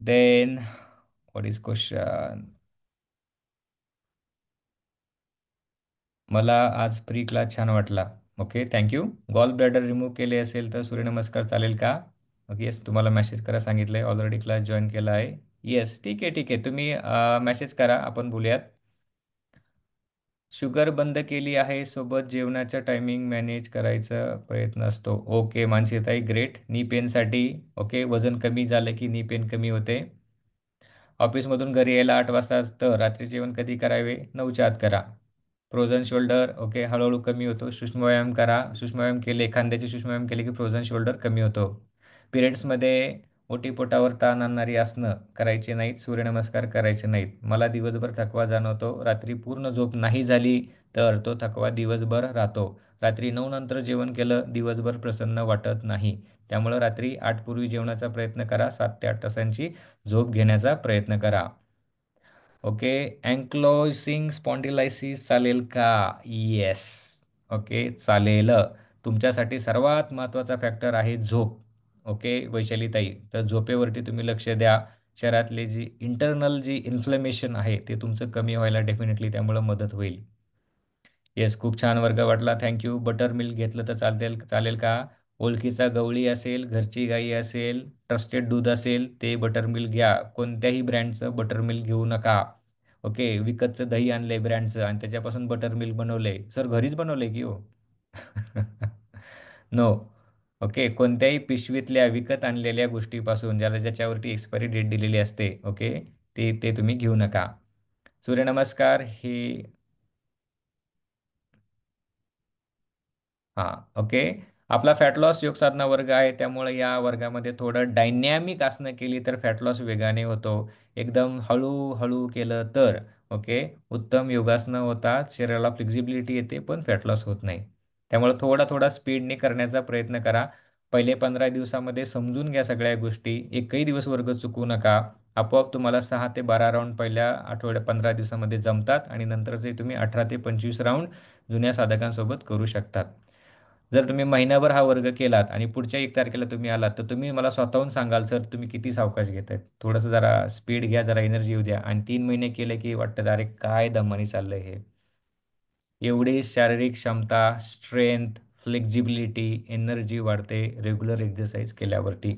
Then what is question? मला आज प्री क्लास छान वाटला. Okay, thank you. Gall bladder remove केले असेल तर सूर्यनमस्कार चालेल का? ओके, येस, तुम्हाला मेसेज करा सांगितलं आहे. ऑलरेडी क्लास जॉईन केला आहे. येस, ठीक आहे ठीक आहे. तुम्ही मेसेज करा, आपण बोलूयात. शुगर बंद केली आहे, सोबत जेवणाचा टायमिंग मॅनेज करायचा प्रयत्न असतो. ओके मानसीताई, ग्रेट. नी पेनसाठी ओके, वजन कमी झालं की नी पेन कमी होते. ऑफिसमधून घरी यायला 8 वाजता असतं, रात्री जेवण कधी करावे? 9च्या आत करा. फ्रोझन शोल्डर ओके, हळूहळू कमी होतो. सूक्ष्म व्यायाम करा. सूक्ष्म व्यायाम केले, खांद्याचे सूक्ष्म व्यायाम केले की फ्रोझन शोल्डर कमी होतो. पिरियड्समध्ये ओटीपोटावर ताण आणणारी आसनं करायची नाहीत. सूर्यनमस्कार करायचे नाहीत. मला दिवसभर थकवा जाणवतो. रात्री पूर्ण झोप नाही झाली तर तो थकवा दिवसभर राहतो. रात्री 9 नंतर जेवण केलं, दिवसभर प्रसन्न वाटत नाही. त्यामुळं रात्री 8 पूर्वी जेवणाचा प्रयत्न करा. 7 ते 8 तासांची झोप घेण्याचा प्रयत्न करा. ओके. अँक्लोसिंग स्पॉन्डिलायसिस चालेल का? येस. ओके, चालेल. तुमच्यासाठी सर्वात महत्त्वाचा फॅक्टर आहे झोप. ओके वैशालीताई, तर झोपेवरती तुम्ही लक्ष द्या. शरीरातले जी इंटरनल जी इन्फ्लमेशन आहे ते तुमचं कमी व्हायला डेफिनेटली त्यामुळं मदत होईल. येस, खूप छान वर्ग वाटला. थँक्यू. बटर मिल्क घेतलं तर चालेल का? ओळखीचा गवळी असेल, घरची गाई असेल, ट्रस्टेड दूध असेल, ते बटर मिल्क घ्या. कोणत्याही ब्रँडचं बटर मिल्क घेऊ नका. ओके, विकतचं दही आणलंय ब्रँडचं आणि त्याच्यापासून बटर मिल्क बनवलंय. सर घरीच बनवलंय की हो? नो. ओके, कोणत्याही पिशवीतल्या विकत आणलेल्या गोष्टीपासून ज्याच्यावरती एक्सपायरी डेट दिलेली असते, ओके, ते ते तुम्ही घेऊ नका. सूर्यनमस्कार हे हां, ओके. आपला फॅट लॉस योग साधना वर्ग आहे, त्यामुळे या वर्गामध्ये थोडं डायनॅमिक आसनं केली तर फॅट लॉस वेगाने होतो. एकदम हळू-हळू केलं तर ओके, उत्तम योगासनं होतात, शरीराला फ्लेक्सिबिलिटी येते, पण फॅट लॉस होत नाही. त्यामुळे थोडा-थोडा स्पीडने करण्याचा प्रयत्न करा. पहिले 15 दिवसामध्ये समजून घ्या सगळ्या गोष्टी. एकही दिवस वर्ग चुकवू नका. आपोआप तुम्हाला 6 ते 12 राउंड पहिल्या 15 दिवसामध्ये जमतात आणि नंतरचे तुम्ही 18 ते 25 राउंड जुन्या साधकांसोबत करू शकतात. जर तुम्ही महिनाभर हा वर्ग केलात आणि पुढच्या 1 तारखेला तुम्ही आलात, तर तुम्ही मला स्वतःहून सांगाल, "सर, तुम्ही किती सावकाश घेतायत. थोडंसं जरा स्पीड घ्या, जरा एनर्जी येऊ द्या." आणि 3 महिने केले की वाटतं, "अरे, काय दमाने चाललंय हे." एवढी शारीरिक क्षमता, स्ट्रेंथ, फ्लेक्झिबिलिटी, एनर्जी वाढते रेग्युलर एक्सरसाइज केल्यावरती.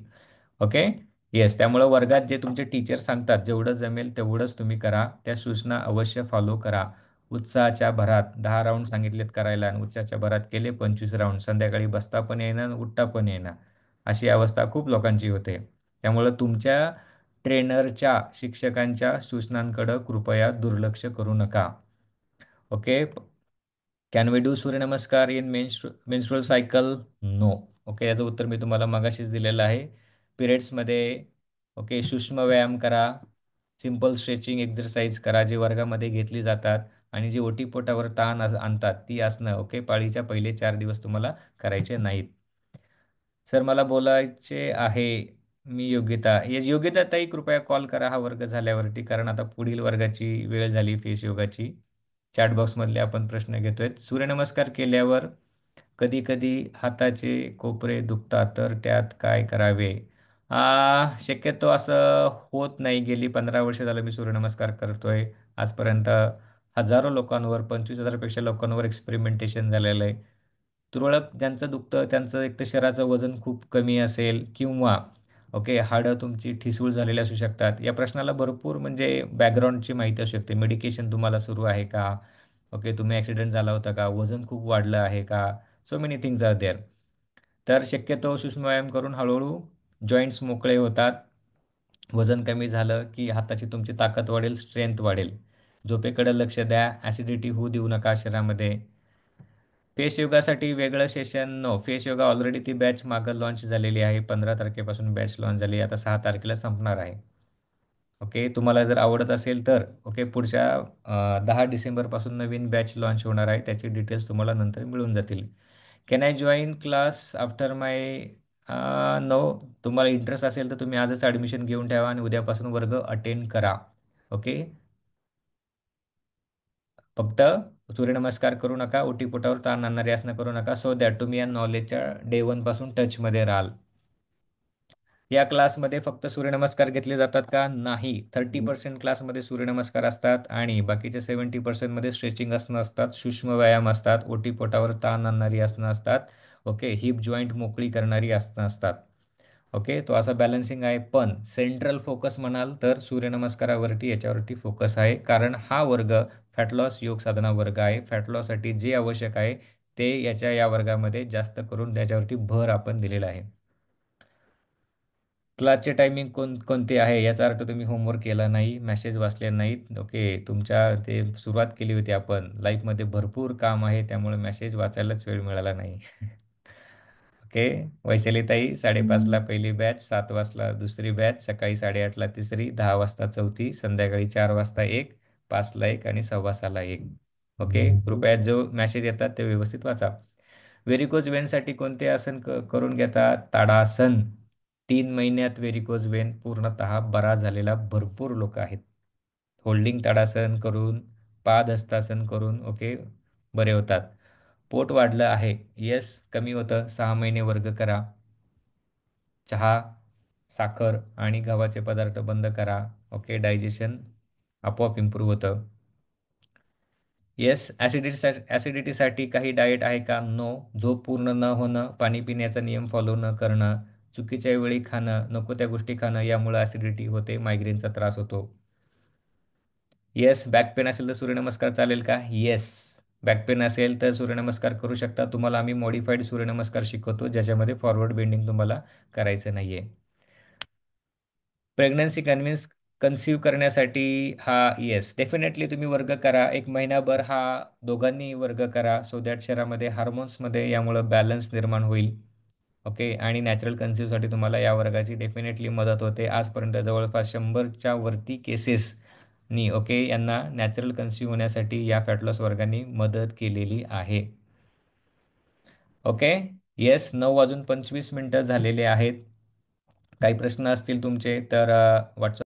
ओके? येस. त्यामुळं वर्गात जे तुमचे टीचर सांगतात, जेवढं जमेल तेवढंच तुम्ही करा. त्या सूचना अवश्य फॉलो करा. उत्साहाच्या भरात 10 राउंड सांगितलेत करायला आणि उत्साहाच्या भरात केले 25 राउंड. संध्याकाळी बसता पण येईना आणि उठता पण येईना. अशी अवस्था खूप लोकांची होते. त्यामुळं तुमच्या ट्रेनरच्या, शिक्षकांच्या सूचनांकडं कृपया दुर्लक्ष करू नका. Okay? Can we do Suryanamaskar in menstrual cycle? No. Okay, याचं उत्तर मी तुम्हाला मगाशीच दिलेलं आहे. पिरियड्समध्ये ओके, सूक्ष्म व्यायाम करा, सिंपल स्ट्रेचिंग एक्सरसाइज करा, जी वर्गामध्ये घेतली जातात आणि जी ओटीपोटावर ताण आणतात ती आसनं ओके, पाळीच्या पहिले 4 दिवस तुम्हाला करायचे नाहीत. सर मला बोलायचे आहे. मी योग्यता येस, योग्यता ताई, कृपया कॉल करा हा वर्ग झाल्यावरती, कारण आता पुढील वर्गाची वेळ झाली फेस योगाची. चॅट बॉक्समधले आपण प्रश्न घेतोय. सूर्यनमस्कार केल्यावर कधी कधी हाताचे कोपरे दुखतात, तर त्यात काय करावे? शक्यतो असं होत नाही. गेली 15 वर्ष झालं मी सूर्यनमस्कार करतोय. आजपर्यंत हजारो लोकांवर, 25,000पेक्षा लोकांवर एक्सपेरिमेंटेशन झालेलं आहे. तुरळक ज्यांचं दुखतं त्यांचं एक तर शरीराचं वजन खूप कमी असेल किंवा ओके, हाडं तुमची ठिसूळ झालेली असू शकतात. या प्रश्नाला भरपूर म्हणजे बॅकग्राऊंडची माहिती असू शकते. मेडिकेशन तुम्हाला सुरू आहे का? ओके, तुम्ही ॲक्सिडेंट झाला होता का? वजन खूप वाढलं आहे का? So many things are there. तर शक्यतो सूक्ष्म व्यायाम करून हळूहळू जॉईंट्स मोकळे होतात. वजन कमी झालं की हाताची तुमची ताकद वाढेल, स्ट्रेंथ वाढेल. झोपेकडे लक्ष द्या. ॲसिडिटी होऊ देऊ नका शरीरामध्ये. फेस योगासाठी वेगळं session no. Face yoga already ती बॅच मागं लॉन्च झालेली आहे. 15 तारखेपासून बॅच लॉन्च झाली. आता 6 तारखेला संपणार आहे. ओके, तुम्हाला जर आवडत असेल तर ओके, पुढच्या 10 डिसेंबरपासून नवीन बॅच लॉन्च होणार आहे. त्याची डिटेल्स तुम्हाला नंतर मिळून जातील. Can I join class after my no. तुम्हाला इंटरेस्ट असेल तर तुम्ही आजच ॲडमिशन घेऊन ठेवा आणि उद्यापासून वर्ग अटेंड करा. ओके, फक्त सूर्यनमस्कार करू नका, ओटीपोटावर ताण आणणारी आसनं करू नका, सो दॅट तुम्ही या नॉलेजच्या डे 1 पासून टचमध्ये राहाल. या क्लासमध्ये फक्त सूर्यनमस्कार घेतले जातात का? नाही. 30% क्लासमध्ये सूर्यनमस्कार असतात आणि बाकीच्या 70% मध्ये स्ट्रेचिंग आसनं असतात, सूक्ष्म व्यायाम असतात, ओटीपोटावर ताण आणणारी आसनं असतात. ओके, हिप जॉईंट मोकळी करणारी आसनं असतात. ओके, तो असा बॅलन्सिंग आहे. पण सेंट्रल फोकस म्हणाल तर सूर्यनमस्कारावरती, याच्यावरती फोकस आहे. कारण हा वर्ग फॅट लॉस योग साधना वर्ग आहे. फॅट लॉससाठी जे आवश्यक आहे ते या वर्गामध्ये जास्त करून त्याच्यावरती भर आपण दिलेला आहे. क्लासचे टायमिंग कोणते आहे याचा अर्थ तुम्ही होमवर्क केला नाही, मेसेज वाचले नाहीत. ओके, तुमच्या ते सुरुवात केली होती आपण. लाईफमध्ये भरपूर काम आहे त्यामुळे मेसेज वाचायलाच वेळ मिळाला नाही. ओके. वैशालीताई 5:30ला पहिली बॅच, 7 वाजता दुसरी बॅच, सकाळी 8:30ला तिसरी, 10 वाजता चौथी, संध्याकाळी 4 वाजता एक, 5ला एक आणि 6:15ला एक. ओके, कृपया जो मेसेज येतात ते व्यवस्थित वाचा. व्हेरिकोज वेनसाठी कोणते आसन करून घेतात? ताडासन. 3 महिन्यात व्हेरिकोज वेन पूर्णतः बरा झालेला भरपूर लोक आहेत. होल्डिंग ताडासन करून, पादहस्तासन करून ओके बरे होतात. पोट वाढलं आहे, येस कमी होतं, 6 महिने वर्ग करा. चहा, साखर आणि गव्हाचे पदार्थ बंद करा. ओके, डायजेशन आपोआप इम्प्रूव्ह होतं. येस, ॲसिडिटीसाठी काही डाएट आहे का? नो. झोप पूर्ण न होणं, पाणी पिण्याचा नियम फॉलो न करणं, चुकीच्या वेळी खाणं, नको त्या गोष्टी खाणं यामुळे ॲसिडिटी होते, मायग्रेनचा त्रास होतो. येस, बॅक पेन असेल तर सूर्यनमस्कार चालेल का? येस, बॅक पेन असेल तर सूर्यनमस्कार करू शकता. तुम्हाला आम्ही मॉडिफाईड सूर्यनमस्कार शिकवतो ज्याच्यामध्ये फॉरवर्ड बेंडिंग तुम्हाला करायचं नाही आहे. प्रेग्नन्सी कन्सीव्ह करण्यासाठी हा येस डेफिनेटली तुम्ही वर्ग करा. एक महिनाभर हा दोघांनी वर्ग करा. सो दॅट शरीरामध्ये हार्मोन्समध्ये यामुळं बॅलन्स निर्माण होईल. ओके, आणि नॅचरल कन्सीव्हसाठी तुम्हाला या वर्गाची डेफिनेटली मदत होते. आजपर्यंत जवळपास 100च्या वरती केसेसनी ओके यांना नॅचरल कन्सीव्ह होण्यासाठी या फॅटलॉस वर्गाने मदत केलेली आहे. ओके. येस, 9:25 झालेले आहेत. काही प्रश्न असतील तुमचे तर व्हॉट्सअप